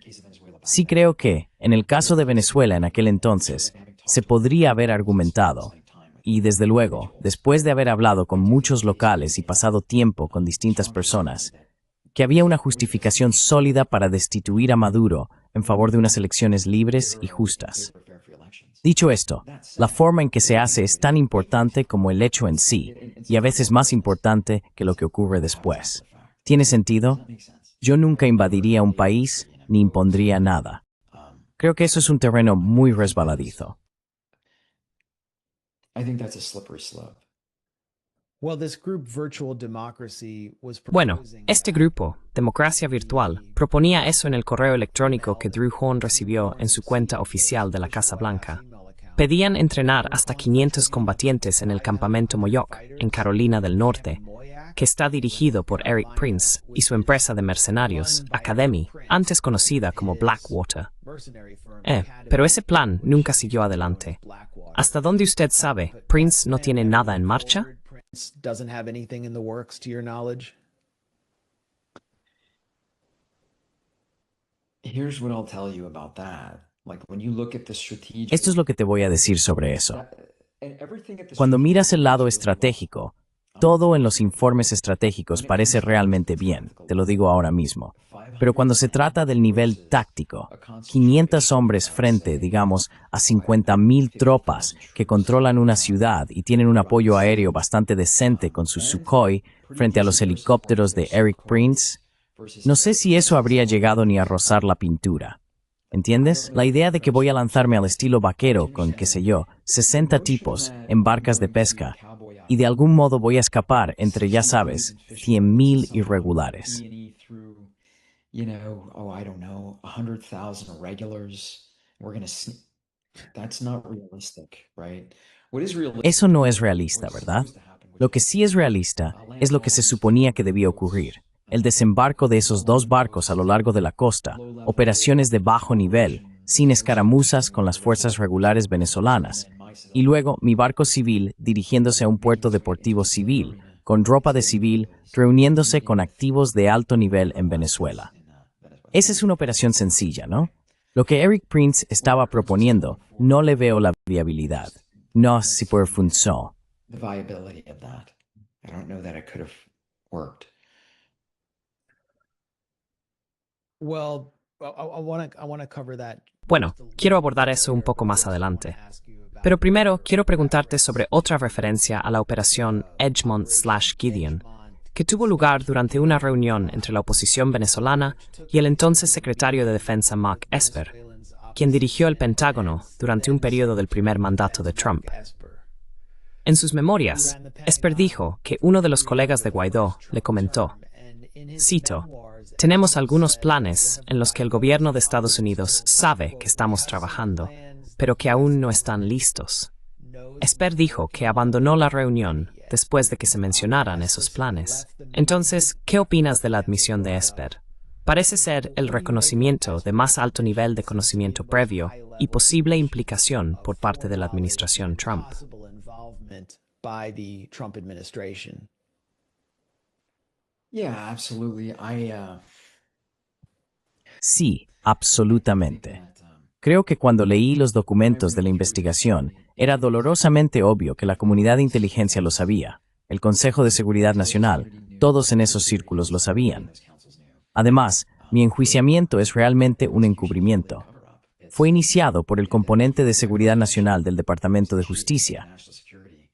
Sí creo que, en el caso de Venezuela en aquel entonces, se podría haber argumentado. Y desde luego, después de haber hablado con muchos locales y pasado tiempo con distintas personas, que había una justificación sólida para destituir a Maduro en favor de unas elecciones libres y justas. Dicho esto, la forma en que se hace es tan importante como el hecho en sí, y a veces más importante que lo que ocurre después. ¿Tiene sentido? Yo nunca invadiría un país ni impondría nada. Creo que eso es un terreno muy resbaladizo. Bueno, este grupo, Democracia Virtual, proponía eso en el correo electrónico que Drew Horn recibió en su cuenta oficial de la Casa Blanca. Pedían entrenar hasta 500 combatientes en el campamento Moyoc, en Carolina del Norte, que está dirigido por Eric Prince y su empresa de mercenarios, Academy, antes conocida como Blackwater. Pero ese plan nunca siguió adelante. ¿Hasta dónde usted sabe, Prince no tiene nada en marcha? Esto es lo que te voy a decir sobre eso. Cuando miras el lado estratégico, todo en los informes estratégicos parece realmente bien, te lo digo ahora mismo. Pero cuando se trata del nivel táctico, 500 hombres frente, digamos, a 50,000 tropas que controlan una ciudad y tienen un apoyo aéreo bastante decente con sus Sukhoi frente a los helicópteros de Eric Prince, no sé si eso habría llegado ni a rozar la pintura. ¿Entiendes? La idea de que voy a lanzarme al estilo vaquero con, qué sé yo, 60 tipos en barcas de pesca y de algún modo voy a escapar entre, ya sabes, 100,000 irregulares. You know, oh, I don't know, 100,000 regulars. That's not realistic, right? What is realistic? Eso no es realista, ¿verdad? Lo que sí es realista es lo que se suponía que debía ocurrir. El desembarco de esos 2 barcos a lo largo de la costa, operaciones de bajo nivel, sin escaramuzas con las fuerzas regulares venezolanas, y luego mi barco civil dirigiéndose a un puerto deportivo civil, con ropa de civil, reuniéndose con activos de alto nivel en Venezuela. Esa es una operación sencilla, ¿no? Lo que Eric Prince estaba proponiendo, no le veo la viabilidad. No sé si puede funcionar. The viability of that. I don't know that it could have worked. Well, I want to cover that. Bueno, quiero abordar eso un poco más adelante. Pero primero quiero preguntarte sobre otra referencia a la operación Edgemont/Gideon, que tuvo lugar durante una reunión entre la oposición venezolana y el entonces secretario de Defensa Mark Esper, quien dirigió el Pentágono durante un periodo del primer mandato de Trump. En sus memorias, Esper dijo que uno de los colegas de Guaidó le comentó, cito, «Tenemos algunos planes en los que el gobierno de Estados Unidos sabe que estamos trabajando, pero que aún no están listos». Esper dijo que abandonó la reunión después de que se mencionaran esos planes. Entonces, ¿qué opinas de la admisión de Esper? Parece ser el reconocimiento de más alto nivel de conocimiento previo y posible implicación por parte de la administración Trump. By the Trump administration. Yeah, absolutely. Sí, absolutamente. Creo que cuando leí los documentos de la investigación, era dolorosamente obvio que la comunidad de inteligencia lo sabía, el Consejo de Seguridad Nacional, todos en esos círculos lo sabían. Además, mi enjuiciamiento es realmente un encubrimiento. Fue iniciado por el componente de Seguridad Nacional del Departamento de Justicia.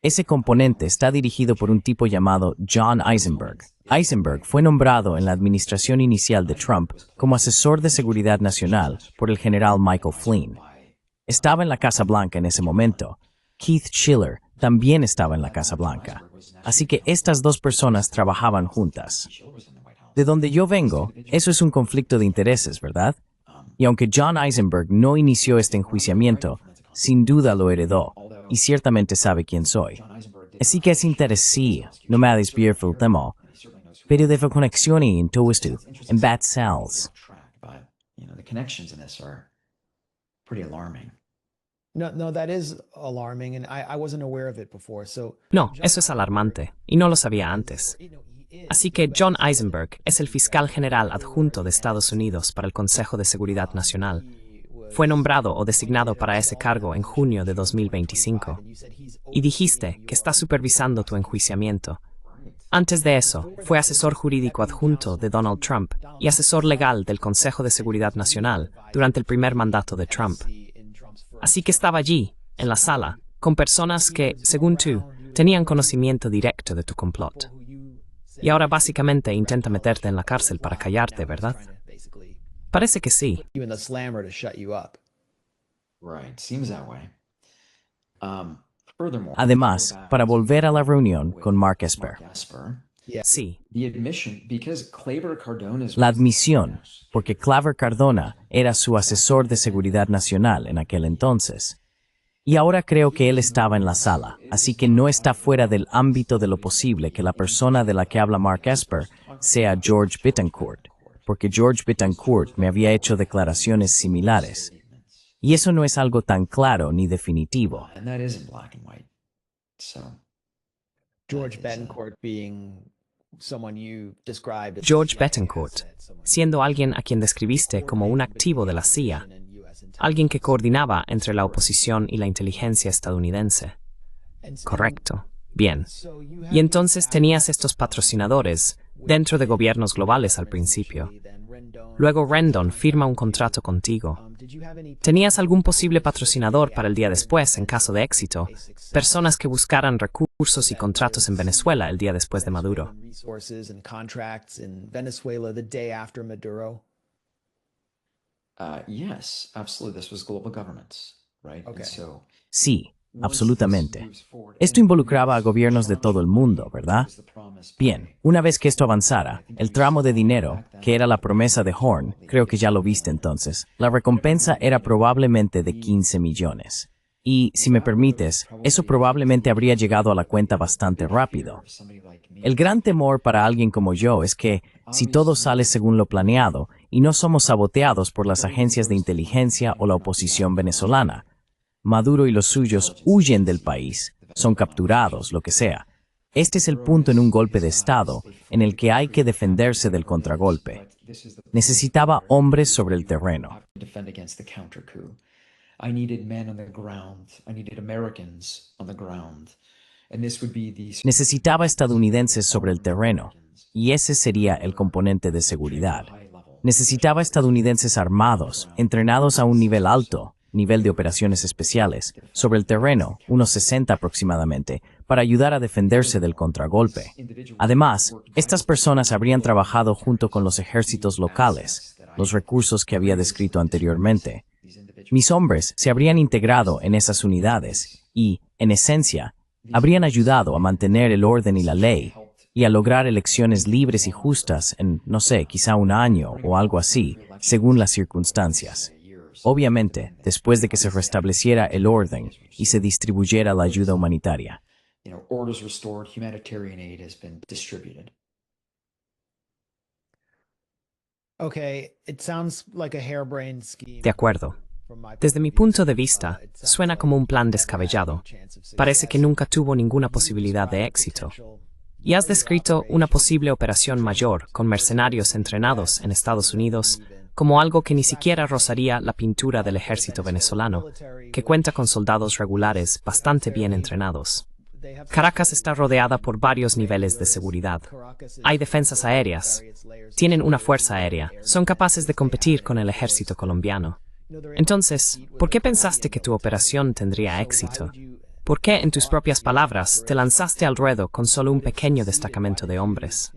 Ese componente está dirigido por un tipo llamado John Eisenberg. Eisenberg fue nombrado en la administración inicial de Trump como asesor de seguridad nacional por el general Michael Flynn. Estaba en la Casa Blanca en ese momento. Keith Schiller también estaba en la Casa Blanca. Así que estas 2 personas trabajaban juntas. De donde yo vengo, eso es un conflicto de intereses, ¿verdad? Y aunque John Eisenberg no inició este enjuiciamiento, sin duda lo heredó, y ciertamente sabe quién soy. Así que es interesante, no me despierto el tema, pero de conexión en todo esto, en bad cells. The connections in this are pretty alarming. No, that is alarming, and I wasn't aware of it before. No, eso es alarmante, y no lo sabía antes. Así que John Eisenberg es el fiscal general adjunto de Estados Unidos para el Consejo de Seguridad Nacional. Fue nombrado o designado para ese cargo en junio de 2025. Y dijiste que está supervisando tu enjuiciamiento. Antes de eso, fue asesor jurídico adjunto de Donald Trump y asesor legal del Consejo de Seguridad Nacional durante el primer mandato de Trump. Así que estaba allí, en la sala, con personas que, según tú, tenían conocimiento directo de tu complot. Y ahora básicamente intenta meterte en la cárcel para callarte, ¿verdad? Parece que sí. Even the slammer to shut you up. Right, seems that way. Furthermore, Además, para volver a la reunión con Mark Esper. Sí. The admission, because Claver Cardona's La admisión, porque Claver Cardona era su asesor de seguridad nacional en aquel entonces. Y ahora creo que él estaba en la sala, así que no está fuera del ámbito de lo posible que la persona de la que habla Mark Esper sea George Bittencourt, porque George Bittencourt me había hecho declaraciones similares. Y eso no es algo tan claro ni definitivo. and that is in black and white. So George Betancourt being someone you described as George CIA Betancourt, asset, someone siendo alguien a quien describiste como un activo de la CIA, alguien que coordinaba entre la oposición y la inteligencia estadounidense. Correcto. Bien. Y entonces tenías estos patrocinadores, dentro de gobiernos globales al principio. Luego Rendon firma un contrato contigo. ¿Tenías algún posible patrocinador para el día después en caso de éxito? Personas que buscaran recursos y contratos en Venezuela el día después de Maduro. Yes, absolutely. This was global governance, right? Okay. And so Sí, absolutamente. Esto involucraba a gobiernos de todo el mundo, ¿verdad? Bien, una vez que esto avanzara, el tramo de dinero, que era la promesa de Horn, creo que ya lo viste entonces, la recompensa era probablemente de 15 millones. Y, si me permites, eso probablemente habría llegado a la cuenta bastante rápido. El gran temor para alguien como yo es que, si todo sale según lo planeado, y no somos saboteados por las agencias de inteligencia o la oposición venezolana, Maduro y los suyos huyen del país, son capturados, lo que sea. Este es el punto en un golpe de Estado en el que hay que defenderse del contragolpe. Necesitaba hombres sobre el terreno. defend against the counter coup. I needed men on the ground. I needed Americans on the ground. And this would be the Necesitaba estadounidenses sobre el terreno, y ese sería el componente de seguridad. Necesitaba estadounidenses armados, entrenados a un nivel alto, nivel de operaciones especiales, sobre el terreno, unos 60 aproximadamente, para ayudar a defenderse del contragolpe. Además, estas personas habrían trabajado junto con los ejércitos locales, los recursos que había descrito anteriormente. Mis hombres se habrían integrado en esas unidades y, en esencia, habrían ayudado a mantener el orden y la ley y a lograr elecciones libres y justas en, no sé, quizá un año o algo así, según las circunstancias. Obviamente, después de que se restableciera el orden y se distribuyera la ayuda humanitaria. orders restored, humanitarian aid has been distributed. Okay, it sounds like a harebrained scheme. De acuerdo. Desde mi punto de vista, suena como un plan descabellado. Parece que nunca tuvo ninguna posibilidad de éxito. Y has descrito una posible operación mayor con mercenarios entrenados en Estados Unidos como algo que ni siquiera rozaría la pintura del ejército venezolano, que cuenta con soldados regulares bastante bien entrenados. Caracas está rodeada por varios niveles de seguridad. Hay defensas aéreas. Tienen una fuerza aérea. Son capaces de competir con el ejército colombiano. Entonces, ¿por qué pensaste que tu operación tendría éxito? ¿Por qué, en tus propias palabras, te lanzaste al ruedo con solo un pequeño destacamento de hombres?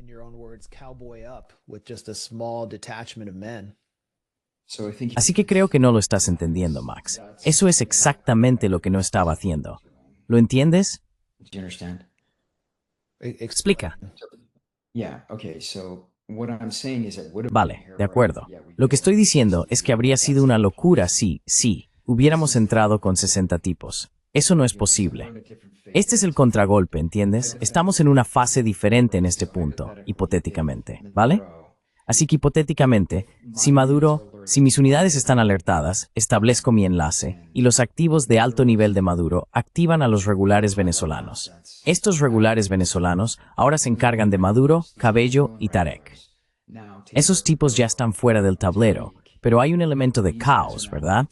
So I think Así que creo que no lo estás entendiendo, Max. Eso es exactamente lo que no estaba haciendo. ¿Lo entiendes? do you understand? Explica. Yeah, okay. So what I'm saying is it would have Vale, de acuerdo. Lo que estoy diciendo es que habría sido una locura si, hubiéramos entrado con 60 tipos. Eso no es posible. Este es el contragolpe, ¿entiendes? Estamos en una fase diferente en este punto, hipotéticamente, ¿vale? Así que hipotéticamente, si mis unidades están alertadas, establezco mi enlace y los activos de alto nivel de Maduro activan a los regulares venezolanos. Estos regulares venezolanos ahora se encargan de Maduro, Cabello y Tarek. Esos tipos ya están fuera del tablero, pero hay un elemento de caos, ¿verdad?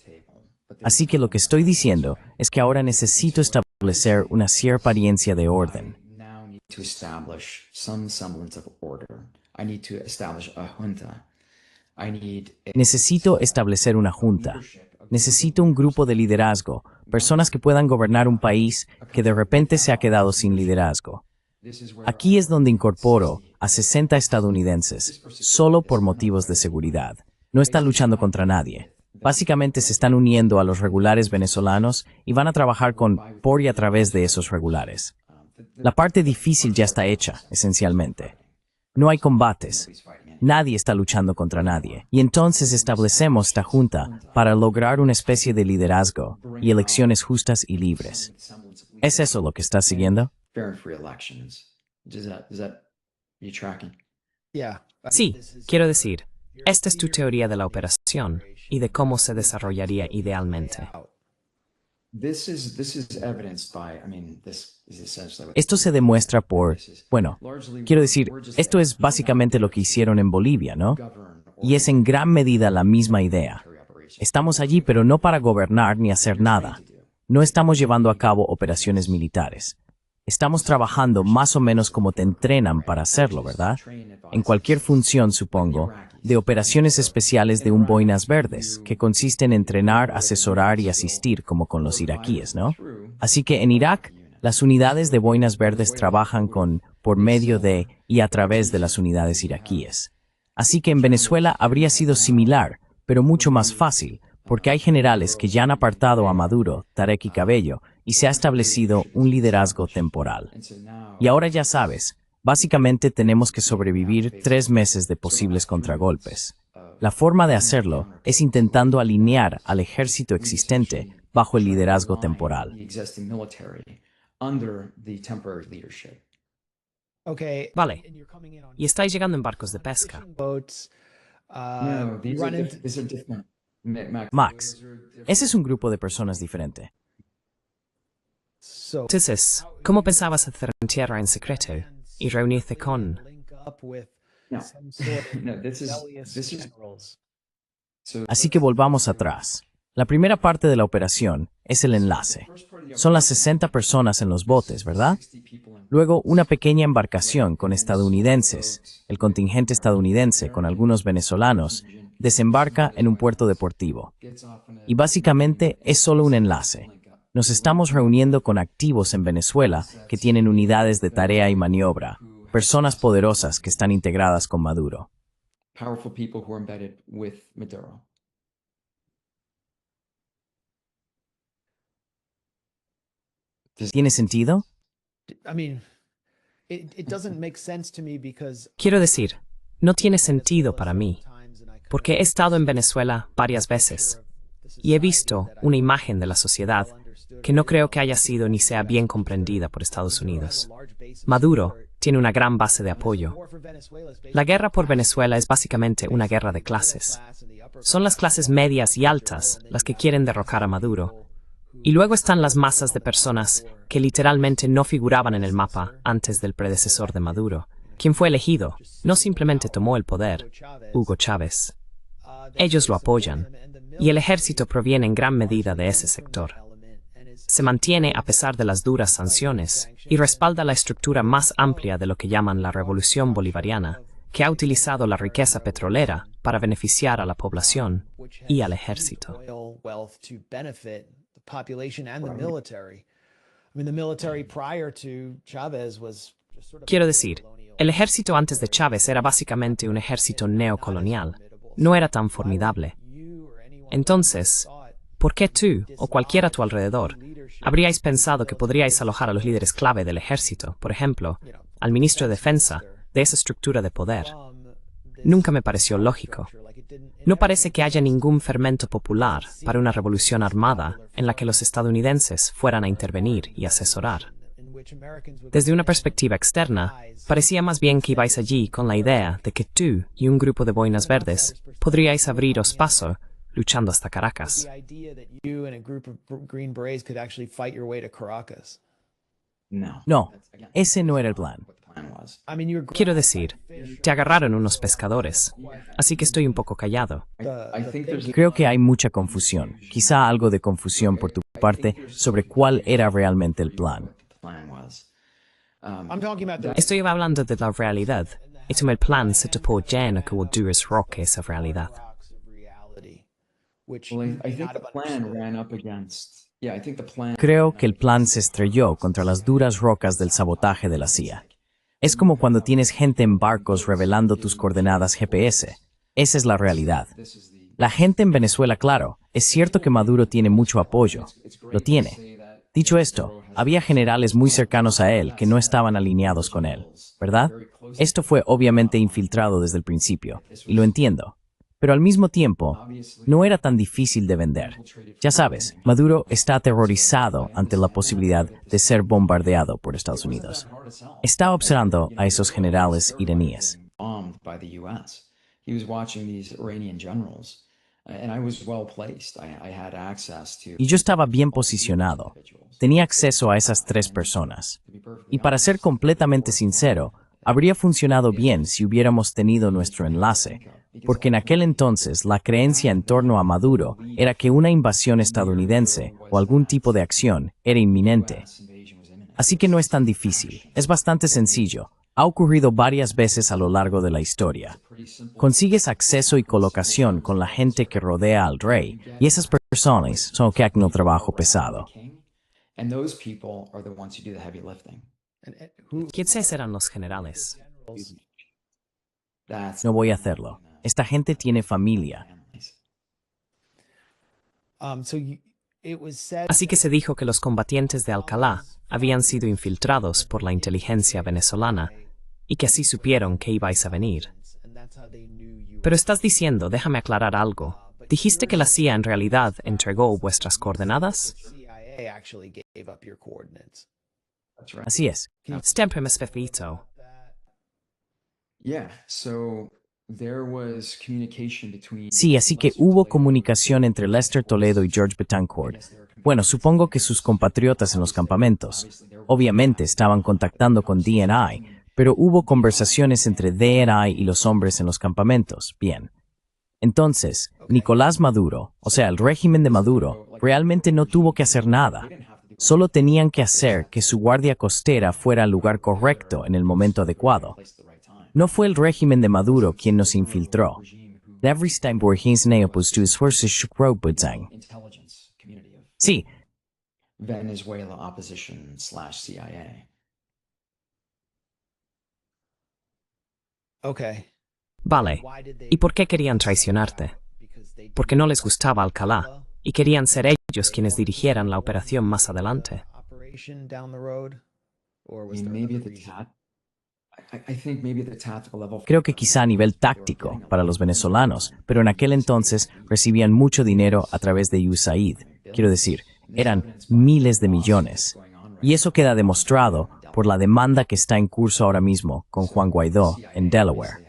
Así que lo que estoy diciendo es que ahora necesito establecer una cierta apariencia de orden. now need to establish some semblance of order. I need to establish a junta. I need a Necesito establecer una junta. Necesito un grupo de liderazgo, personas que puedan gobernar un país que de repente se ha quedado sin liderazgo. Aquí es donde incorporo a 60 estadounidenses, solo por motivos de seguridad. No están luchando contra nadie. Básicamente se están uniendo a los regulares venezolanos y van a trabajar por y a través de esos regulares. La parte difícil ya está hecha, esencialmente. No hay combates. Nadie está luchando contra nadie. Y entonces establecemos esta junta para lograr una especie de liderazgo y elecciones justas y libres. ¿Es eso lo que estás siguiendo? fair and free elections. You tracking? Sí, quiero decir, esta es tu teoría de la operación y de cómo se desarrollaría idealmente. This is evidenced by, I mean, this is essentially what Esto se demuestra quiero decir, esto es básicamente lo que hicieron en Bolivia, ¿no? Y es en gran medida la misma idea. Estamos allí, pero no para gobernar ni hacer nada. No estamos llevando a cabo operaciones militares. Estamos trabajando más o menos como te entrenan para hacerlo, ¿verdad? En cualquier función, supongo, de operaciones especiales de un Boinas Verdes, que consiste en entrenar, asesorar y asistir como con los iraquíes, ¿no? Así que en Irak, las unidades de Boinas Verdes trabajan por medio de y a través de las unidades iraquíes. Así que en Venezuela habría sido similar, pero mucho más fácil, porque hay generales que ya han apartado a Maduro, Tarek y Cabello, y se ha establecido un liderazgo temporal. Y ahora ya sabes, básicamente tenemos que sobrevivir 3 meses de posibles contragolpes. La forma de hacerlo es intentando alinear al ejército existente bajo el liderazgo temporal. Okay. Vale. and you're coming in on Y estáis llegando en barcos de pesca. fishing boats. No, You run into- these are different. Max, ese es un grupo de personas diferente. So Entonces, ¿cómo pensabas hacer en tierra en secreto y reunirte con... link up with No. some sort of No, this is rebellious generals. Así que volvamos atrás. La primera parte de la operación es el enlace. Son las 60 personas en los botes, ¿verdad? Luego, una pequeña embarcación con estadounidenses, el contingente estadounidense con algunos venezolanos, desembarca en un puerto deportivo. Y básicamente es solo un enlace. Nos estamos reuniendo con activos en Venezuela que tienen unidades de tarea y maniobra, personas poderosas que están integradas con Maduro. Powerful people who are embedded with Maduro. ¿Tiene sentido? I mean, it doesn't make sense to me because Quiero decir, no tiene sentido para mí, porque he estado en Venezuela varias veces y he visto una imagen de la sociedad que no creo que haya sido ni sea bien comprendida por Estados Unidos. Maduro tiene una gran base de apoyo. La guerra por Venezuela es básicamente una guerra de clases. Son las clases medias y altas las que quieren derrocar a Maduro. Y luego están las masas de personas que literalmente no figuraban en el mapa antes del predecesor de Maduro, quien fue elegido, no simplemente tomó el poder, Hugo Chávez. Ellos lo apoyan, y el ejército proviene en gran medida de ese sector. Se mantiene a pesar de las duras sanciones y respalda la estructura más amplia de lo que llaman la revolución bolivariana, que ha utilizado la riqueza petrolera para beneficiar a la población y al ejército. oil wealth to benefit the population and the military. I mean, the military prior to Chavez was just sort of Quiero decir, el ejército antes de Chávez era básicamente un ejército neocolonial. No era tan formidable. Entonces, ¿por qué tú, o cualquiera a tu alrededor, habríais pensado que podríais alojar a los líderes clave del ejército, por ejemplo, al ministro de Defensa, de esa estructura de poder? Nunca me pareció lógico. No parece que haya ningún fermento popular para una revolución armada en la que los estadounidenses fueran a intervenir y asesorar. Desde una perspectiva externa, parecía más bien que ibais allí con la idea de que tú y un grupo de boinas verdes podríais abriros paso luchando hasta Caracas. the idea that you and a group of Green Berets could actually fight your way to Caracas. No. No, That's, again, ese no era el plan. what the plan was. I mean, you're Quiero decir, te agarraron unos pescadores, así que estoy un poco callado. I think there's Creo que hay mucha confusión, quizá algo de confusión por tu parte sobre cuál era realmente el plan. what the plan was. I'm talking about the Estoy hablando de la realidad, y como el plan se topó lleno con duras rocas esa realidad. rocks of reality, which Well, you I may think not the have plan understood. ran up against. Yeah, I think the plan. Creo que el plan se estrelló contra las duras rocas del sabotaje de la CIA. Es como cuando tienes gente en barcos revelando tus coordenadas GPS. Esa es la realidad. La gente en Venezuela, claro, es cierto que Maduro tiene mucho apoyo. Lo tiene. Dicho esto, había generales muy cercanos a él que no estaban alineados con él, ¿verdad? Esto fue obviamente infiltrado desde el principio, y lo entiendo. Pero al mismo tiempo, no era tan difícil de vender. Ya sabes, Maduro está aterrorizado ante la posibilidad de ser bombardeado por Estados Unidos. Está observando a esos generales iraníes. Bombed by the U.S. He was watching these Iranian generals, and I was well placed. I had access to. Y yo estaba bien posicionado. Tenía acceso a esas 3 personas. Y para ser completamente sincero, habría funcionado bien si hubiéramos tenido nuestro enlace, porque en aquel entonces la creencia en torno a Maduro era que una invasión estadounidense o algún tipo de acción era inminente. Así que no es tan difícil, es bastante sencillo. Ha ocurrido varias veces a lo largo de la historia. Consigues acceso y colocación con la gente que rodea al rey, y esas personas son los que hacen el trabajo pesado. And those people are the ones who do the heavy lifting. ¿Quiénes eran los generales? That's No voy a hacerlo. Esta gente tiene familia. Así que se dijo que los combatientes de Alcalá habían sido infiltrados por la inteligencia venezolana y que así supieron que ibais a venir. Pero estás diciendo, déjame aclarar algo. ¿Dijiste que la CIA en realidad entregó vuestras coordenadas? Así es. Siempre me specifico. Yeah, so there was communication between Sí, así que hubo comunicación entre Lester Toledo y George Betancourt. Bueno, supongo que sus compatriotas en los campamentos. Obviamente estaban contactando con DNI, pero hubo conversaciones entre DNI y los hombres en los campamentos. Bien. Entonces, Nicolás Maduro, o sea, el régimen de Maduro, realmente no tuvo que hacer nada. Solo tenían que hacer que su guardia costera fuera al lugar correcto en el momento adecuado. No fue el régimen de Maduro quien nos infiltró. Sí, Venezuela opposition / CIA. Vale. ¿Y por qué querían traicionarte? Porque no les gustaba Alcalá y querían ser ellos quienes dirigieran la operación más adelante. I mean, maybe at the I think maybe at the tactical level. creo que quizá a nivel táctico para los venezolanos, pero en aquel entonces recibían mucho dinero a través de USAID. Quiero decir, eran miles de millones. Y eso queda demostrado por la demanda que está en curso ahora mismo con Juan Guaidó en Delaware.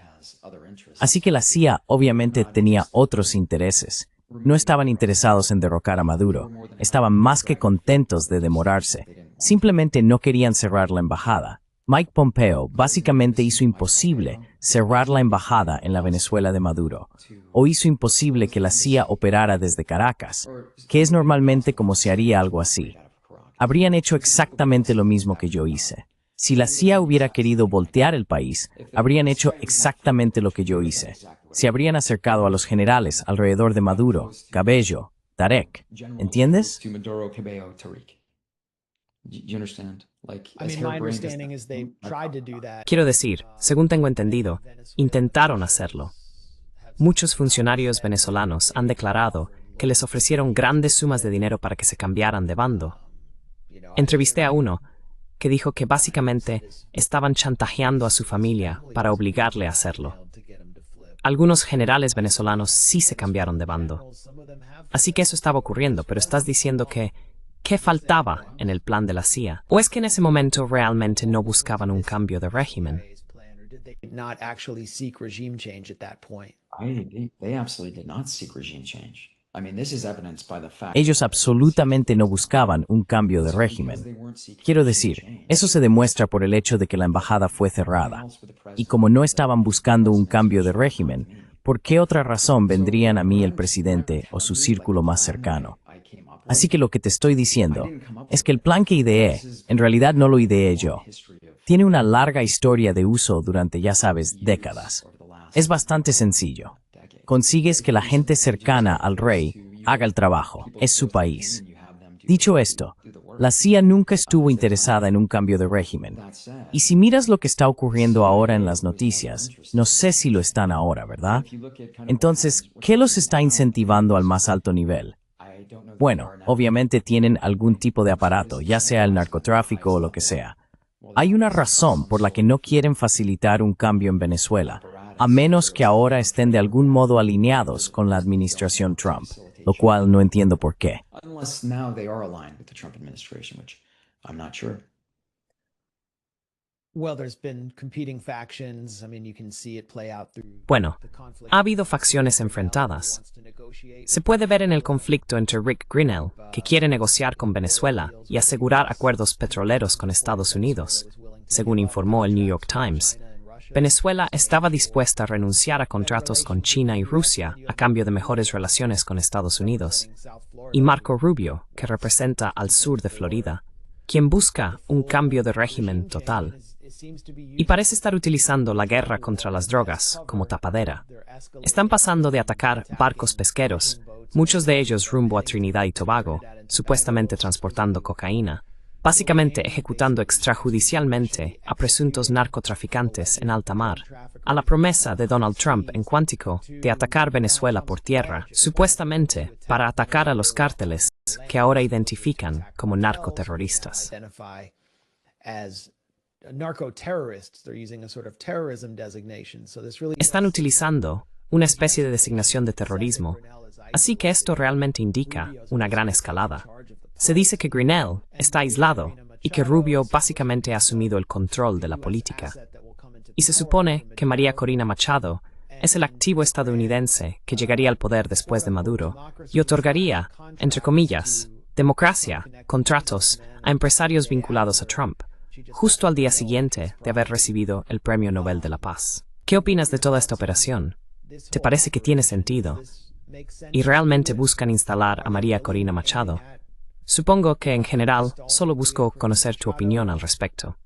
Así que la CIA obviamente tenía otros intereses. No estaban interesados en derrocar a Maduro, estaban más que contentos de demorarse. Simplemente no querían cerrar la embajada. Mike Pompeo básicamente hizo imposible cerrar la embajada en la Venezuela de Maduro, o hizo imposible que la CIA operara desde Caracas, que es normalmente como se haría algo así. Habrían hecho exactamente lo mismo que yo hice. Si la CIA hubiera querido voltear el país, habrían hecho exactamente lo que yo hice. Se habrían acercado a los generales alrededor de Maduro, Cabello, Tarek. ¿Entiendes? To Maduro, Cabello, Tariq. You understand? Like, I mean, my understanding is they tried to do that. Quiero decir, según tengo entendido, intentaron hacerlo. Muchos funcionarios venezolanos han declarado que les ofrecieron grandes sumas de dinero para que se cambiaran de bando. Entrevisté a uno que dijo que básicamente estaban chantajeando a su familia para obligarle a hacerlo. Algunos generales venezolanos sí se cambiaron de bando. Así que eso estaba ocurriendo, pero estás diciendo que ¿qué faltaba en el plan de la CIA? ¿O es que en ese momento realmente no buscaban un cambio de régimen? Not actually seek regime change at that point. They absolutely did not seek regime change. I mean, this is evidenced by the fact Ellos absolutamente no buscaban un cambio de régimen. Quiero decir, eso se demuestra por el hecho de que la embajada fue cerrada. Y como no estaban buscando un cambio de régimen, ¿por qué otra razón vendrían a mí el presidente o su círculo más cercano? Así que lo que te estoy diciendo es que el plan que ideé, en realidad no lo ideé yo. Tiene una larga historia de uso durante, ya sabes, décadas. Es bastante sencillo. Consigues que la gente cercana al rey haga el trabajo. Es su país. Dicho esto, la CIA nunca estuvo interesada en un cambio de régimen. Y si miras lo que está ocurriendo ahora en las noticias, no sé si lo están ahora, ¿verdad? Entonces, ¿qué los está incentivando al más alto nivel? Bueno, obviamente tienen algún tipo de aparato, ya sea el narcotráfico o lo que sea. Hay una razón por la que no quieren facilitar un cambio en Venezuela, a menos que ahora estén de algún modo alineados con la administración Trump, lo cual no entiendo por qué. unless now they are aligned with the Trump administration, which I'm not sure. Well, there's been competing factions. I mean, you can see it play out through Bueno, the conflict. ha habido facciones enfrentadas. Se puede ver en el conflicto entre Rick Grinnell, que quiere negociar con Venezuela y asegurar acuerdos petroleros con Estados Unidos. Según informó el New York Times, Venezuela estaba dispuesta a renunciar a contratos con China y Rusia a cambio de mejores relaciones con Estados Unidos. Y Marco Rubio, que representa al sur de Florida, quien busca un cambio de régimen total. Y parece estar utilizando la guerra contra las drogas como tapadera. Están pasando de atacar barcos pesqueros, muchos de ellos rumbo a Trinidad y Tobago, supuestamente transportando cocaína, básicamente ejecutando extrajudicialmente a presuntos narcotraficantes en alta mar, a la promesa de Donald Trump en Quantico de atacar Venezuela por tierra, supuestamente para atacar a los cárteles que ahora identifican como narcoterroristas. Están utilizando una especie de designación de terrorismo, así que esto realmente indica una gran escalada. Se dice que Grinnell está aislado y que Rubio básicamente ha asumido el control de la política. Y se supone que María Corina Machado es el activo estadounidense que llegaría al poder después de Maduro y otorgaría, entre comillas, democracia, contratos a empresarios vinculados a Trump, justo al día siguiente de haber recibido el Premio Nobel de la Paz. ¿Qué opinas de toda esta operación? ¿Te parece que tiene sentido? ¿Y realmente buscan instalar a María Corina Machado? Supongo que en general solo busco conocer tu opinión al respecto.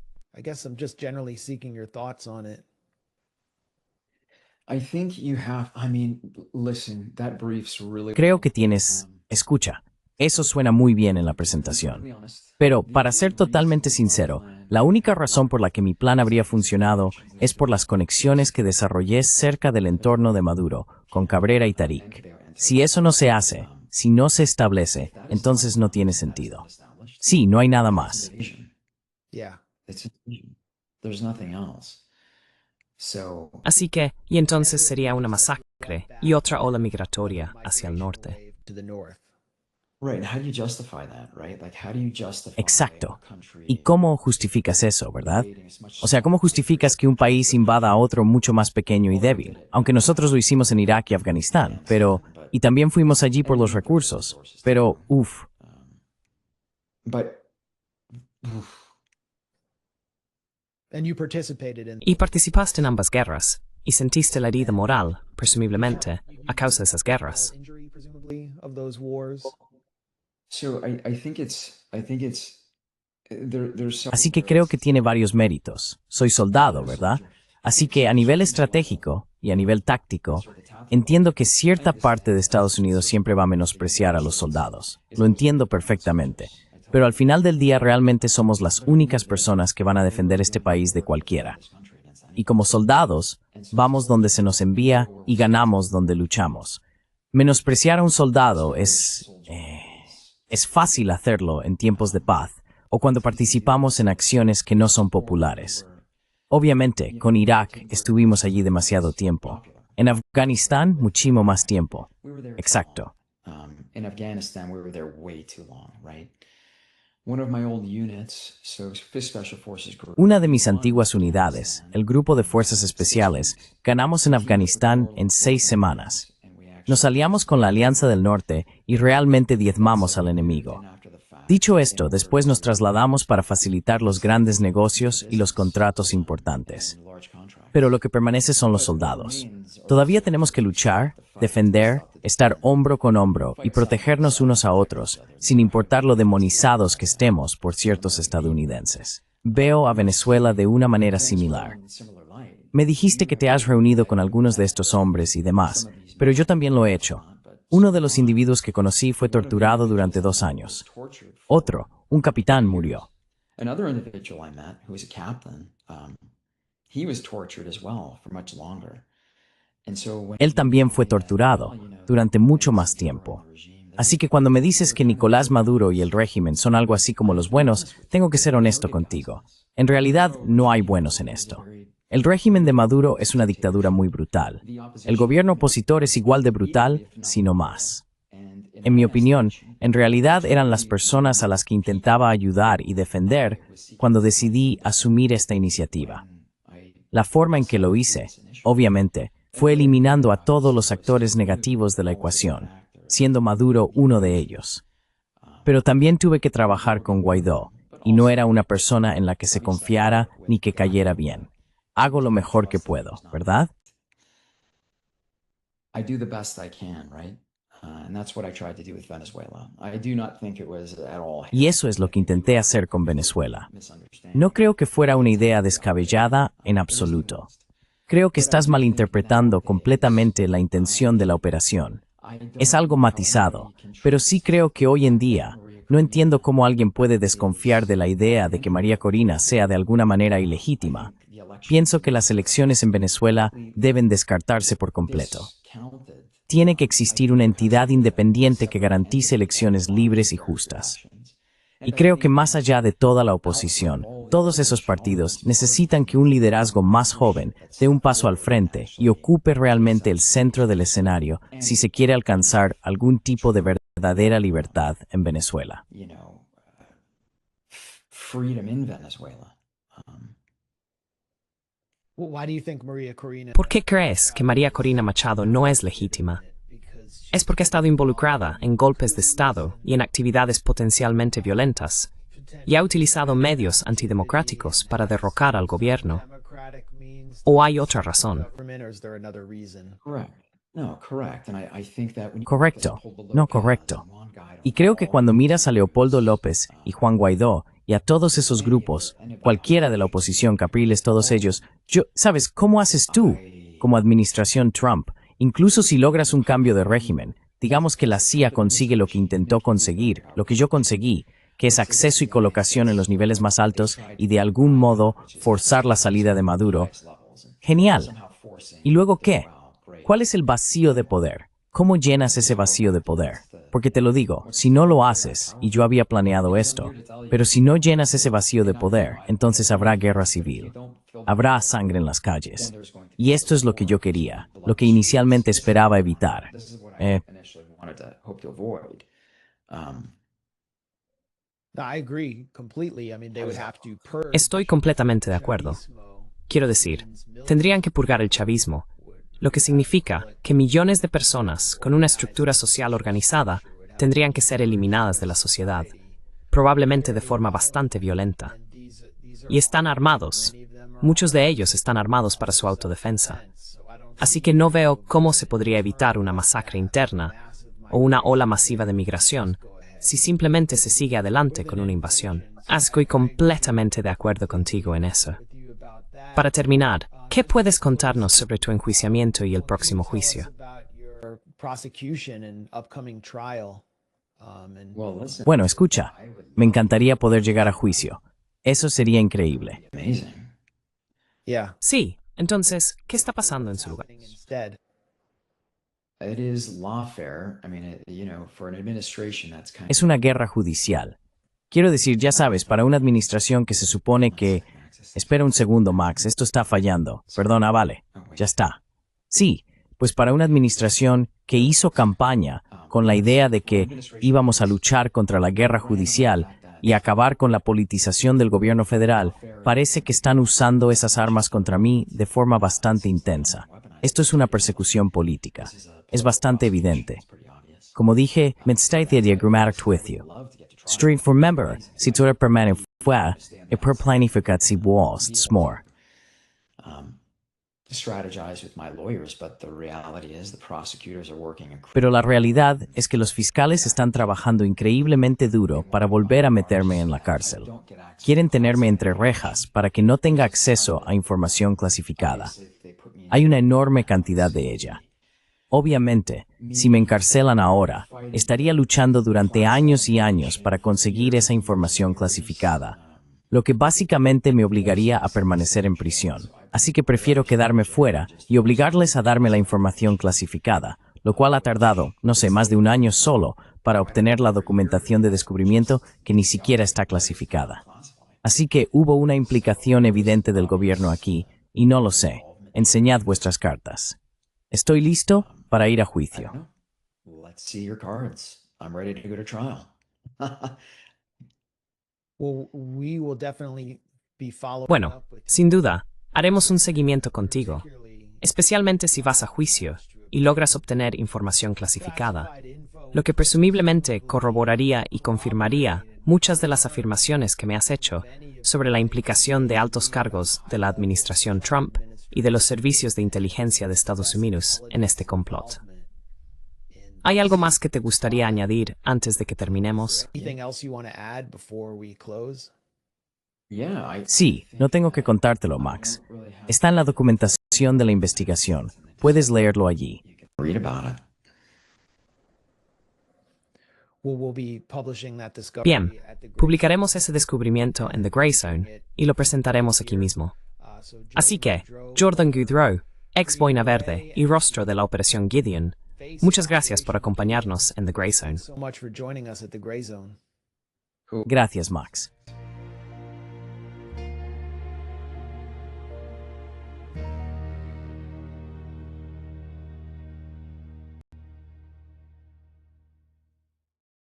Creo que tienes... Escucha, eso suena muy bien en la presentación. Pero, para ser totalmente sincero, la única razón por la que mi plan habría funcionado es por las conexiones que desarrollé cerca del entorno de Maduro, con Cabrera y Tarik. Si eso no se hace, si no se establece, entonces no tiene sentido. Sí, no hay nada más. Así que, y entonces sería una masacre y otra ola migratoria hacia el norte. Exacto. ¿Y cómo justificas eso, verdad? O sea, ¿cómo justificas que un país invada a otro mucho más pequeño y débil? Aunque nosotros lo hicimos en Irak y Afganistán, pero... Y también fuimos allí por los recursos. Pero, Y participaste en ambas guerras, y sentiste la herida moral, presumiblemente, a causa de esas guerras. Así que creo que tiene varios méritos. Soy soldado, ¿verdad? Así que a nivel estratégico y a nivel táctico, entiendo que cierta parte de Estados Unidos siempre va a menospreciar a los soldados. Lo entiendo perfectamente. Pero al final del día realmente somos las únicas personas que van a defender este país de cualquiera. Y como soldados, vamos donde se nos envía y ganamos donde luchamos. Menospreciar a un soldado es fácil hacerlo en tiempos de paz o cuando participamos en acciones que no son populares. Obviamente, con Irak estuvimos allí demasiado tiempo. En Afganistán, muchísimo más tiempo. Exacto. In Afghanistan, we were there way too long, right? Una de mis antiguas unidades, el Grupo de Fuerzas Especiales, ganamos en Afganistán en 6 semanas. Nos aliamos con la Alianza del Norte y realmente diezmamos al enemigo. Dicho esto, después nos trasladamos para facilitar los grandes negocios y los contratos importantes. Pero lo que permanece son los soldados. Todavía tenemos que luchar, defender, estar hombro con hombro y protegernos unos a otros, sin importar lo demonizados que estemos por ciertos estadounidenses. Veo a Venezuela de una manera similar. Me dijiste que te has reunido con algunos de estos hombres y demás, pero yo también lo he hecho. Uno de los individuos que conocí fue torturado durante 2 años. Otro, un capitán, murió. Él también fue torturado durante mucho más tiempo. Así que cuando me dices que Nicolás Maduro y el régimen son algo así como los buenos, tengo que ser honesto contigo. En realidad, no hay buenos en esto. El régimen de Maduro es una dictadura muy brutal. El gobierno opositor es igual de brutal, si no más. En mi opinión, en realidad eran las personas a las que intentaba ayudar y defender cuando decidí asumir esta iniciativa. La forma en que lo hice, obviamente, fue eliminando a todos los actores negativos de la ecuación, siendo Maduro uno de ellos. Pero también tuve que trabajar con Guaidó, y no era una persona en la que se confiara ni que cayera bien. Hago lo mejor que puedo, ¿verdad? And that's what I tried to do with Venezuela. I do not think it was at all Y eso es lo que intenté hacer con Venezuela. misunderstanding. No creo que fuera una idea descabellada en absoluto. Creo que estás malinterpretando completamente la intención de la operación. Es algo matizado, pero sí creo que hoy en día no entiendo cómo alguien puede desconfiar de la idea de que María Corina sea de alguna manera ilegítima. Pienso que las elecciones en Venezuela deben descartarse por completo. Tiene que existir una entidad independiente que garantice elecciones libres y justas. Y creo que más allá de toda la oposición, todos esos partidos necesitan que un liderazgo más joven dé un paso al frente y ocupe realmente el centro del escenario si se quiere alcanzar algún tipo de verdadera libertad en Venezuela. Freedom in Venezuela. Why do you think Maria Corina? ¿Por qué crees que María Corina Machado no es legítima? Es porque ha estado involucrada en golpes de Estado y en actividades potencialmente violentas, y ha utilizado medios antidemocráticos para derrocar al gobierno. ¿O hay otra razón? Correct. No, correct. And I think that when you Correcto, pull the no Lopez correcto. and Juan Guaido Y creo que cuando miras a Leopoldo López y Juan Guaidó y a todos esos grupos, cualquiera de la oposición, Capriles, todos ellos, ¿sabes cómo haces tú, como administración Trump, incluso si logras un cambio de régimen? Digamos que la CIA consigue lo que intentó conseguir, lo que yo conseguí, que es acceso y colocación en los niveles más altos y de algún modo forzar la salida de Maduro. Genial. ¿Y luego qué? ¿Cuál es el vacío de poder? ¿Cómo llenas ese vacío de poder? Porque te lo digo, si no lo haces, y yo había planeado esto, pero si no llenas ese vacío de poder, entonces habrá guerra civil. Habrá sangre en las calles. Y esto es lo que yo quería, lo que inicialmente esperaba evitar. This is what I initially wanted to hope to avoid. I agree completely. I mean, they would have to purge. Estoy completamente de acuerdo. Quiero decir, tendrían que purgar el chavismo, lo que significa que millones de personas con una estructura social organizada tendrían que ser eliminadas de la sociedad, probablemente de forma bastante violenta. Y están armados. Muchos de ellos están armados para su autodefensa. Así que no veo cómo se podría evitar una masacre interna o una ola masiva de migración si simplemente se sigue adelante con una invasión. Estoy completamente de acuerdo contigo en eso. Para terminar, ¿qué puedes contarnos sobre tu enjuiciamiento y el próximo juicio? Well, listen, Bueno, escucha, me encantaría poder llegar a juicio. Eso sería increíble. amazing. Yeah. Sí, entonces, ¿qué está pasando en su lugar? Instead. It is lawfare. I mean, for an administration, that's kind Es una guerra judicial. Quiero decir, ya sabes, para una administración que se supone que... Espera un segundo, Max, esto está fallando. Perdona, vale. Ya está. Sí, pues para una administración que hizo campaña con la idea de que íbamos a luchar contra la guerra judicial y acabar con la politización del gobierno federal, parece que están usando esas armas contra mí de forma bastante intensa. Esto es una persecución política. Es bastante evidente. Como dije, me estoy diagrammatic with you. Street for member, si tu permanente fue, y per planificat si vos more. to strategize with my lawyers, but the reality is the prosecutors are working Pero la realidad es que los fiscales están trabajando increíblemente duro para volver a meterme en la cárcel. Quieren tenerme entre rejas para que no tenga acceso a información clasificada. Hay una enorme cantidad de ella. Obviamente, si me encarcelan ahora, estaría luchando durante años y años para conseguir esa información clasificada, lo que básicamente me obligaría a permanecer en prisión. Así que prefiero quedarme fuera y obligarles a darme la información clasificada, lo cual ha tardado, no sé, más de un año solo para obtener la documentación de descubrimiento que ni siquiera está clasificada. Así que hubo una implicación evidente del gobierno aquí, y no lo sé. Enseñad vuestras cartas. Estoy listo para ir a juicio. Let's see your cards. I'm ready to go to trial. Bueno, sin duda, haremos un seguimiento contigo, especialmente si vas a juicio y logras obtener información clasificada, lo que presumiblemente corroboraría y confirmaría muchas de las afirmaciones que me has hecho sobre la implicación de altos cargos de la administración Trump y de los servicios de inteligencia de Estados Unidos en este complot. ¿Hay algo más que te gustaría añadir antes de que terminemos? Anything else you want to add before we close? Sí, no tengo que contártelo, Max. Está en la documentación de la investigación. Puedes leerlo allí. Read about it. Well, we'll be publishing that discovery Bien, at the Gray publicaremos Zone. ese descubrimiento en The Grey Zone y lo presentaremos aquí mismo. So Así que, Jordan Jordan Goudreau, ex Boina Verde y rostro de la Operación Gideon, muchas gracias por acompañarnos en The Grey Zone. so much for joining us at the Gray Zone. Gracias, Max.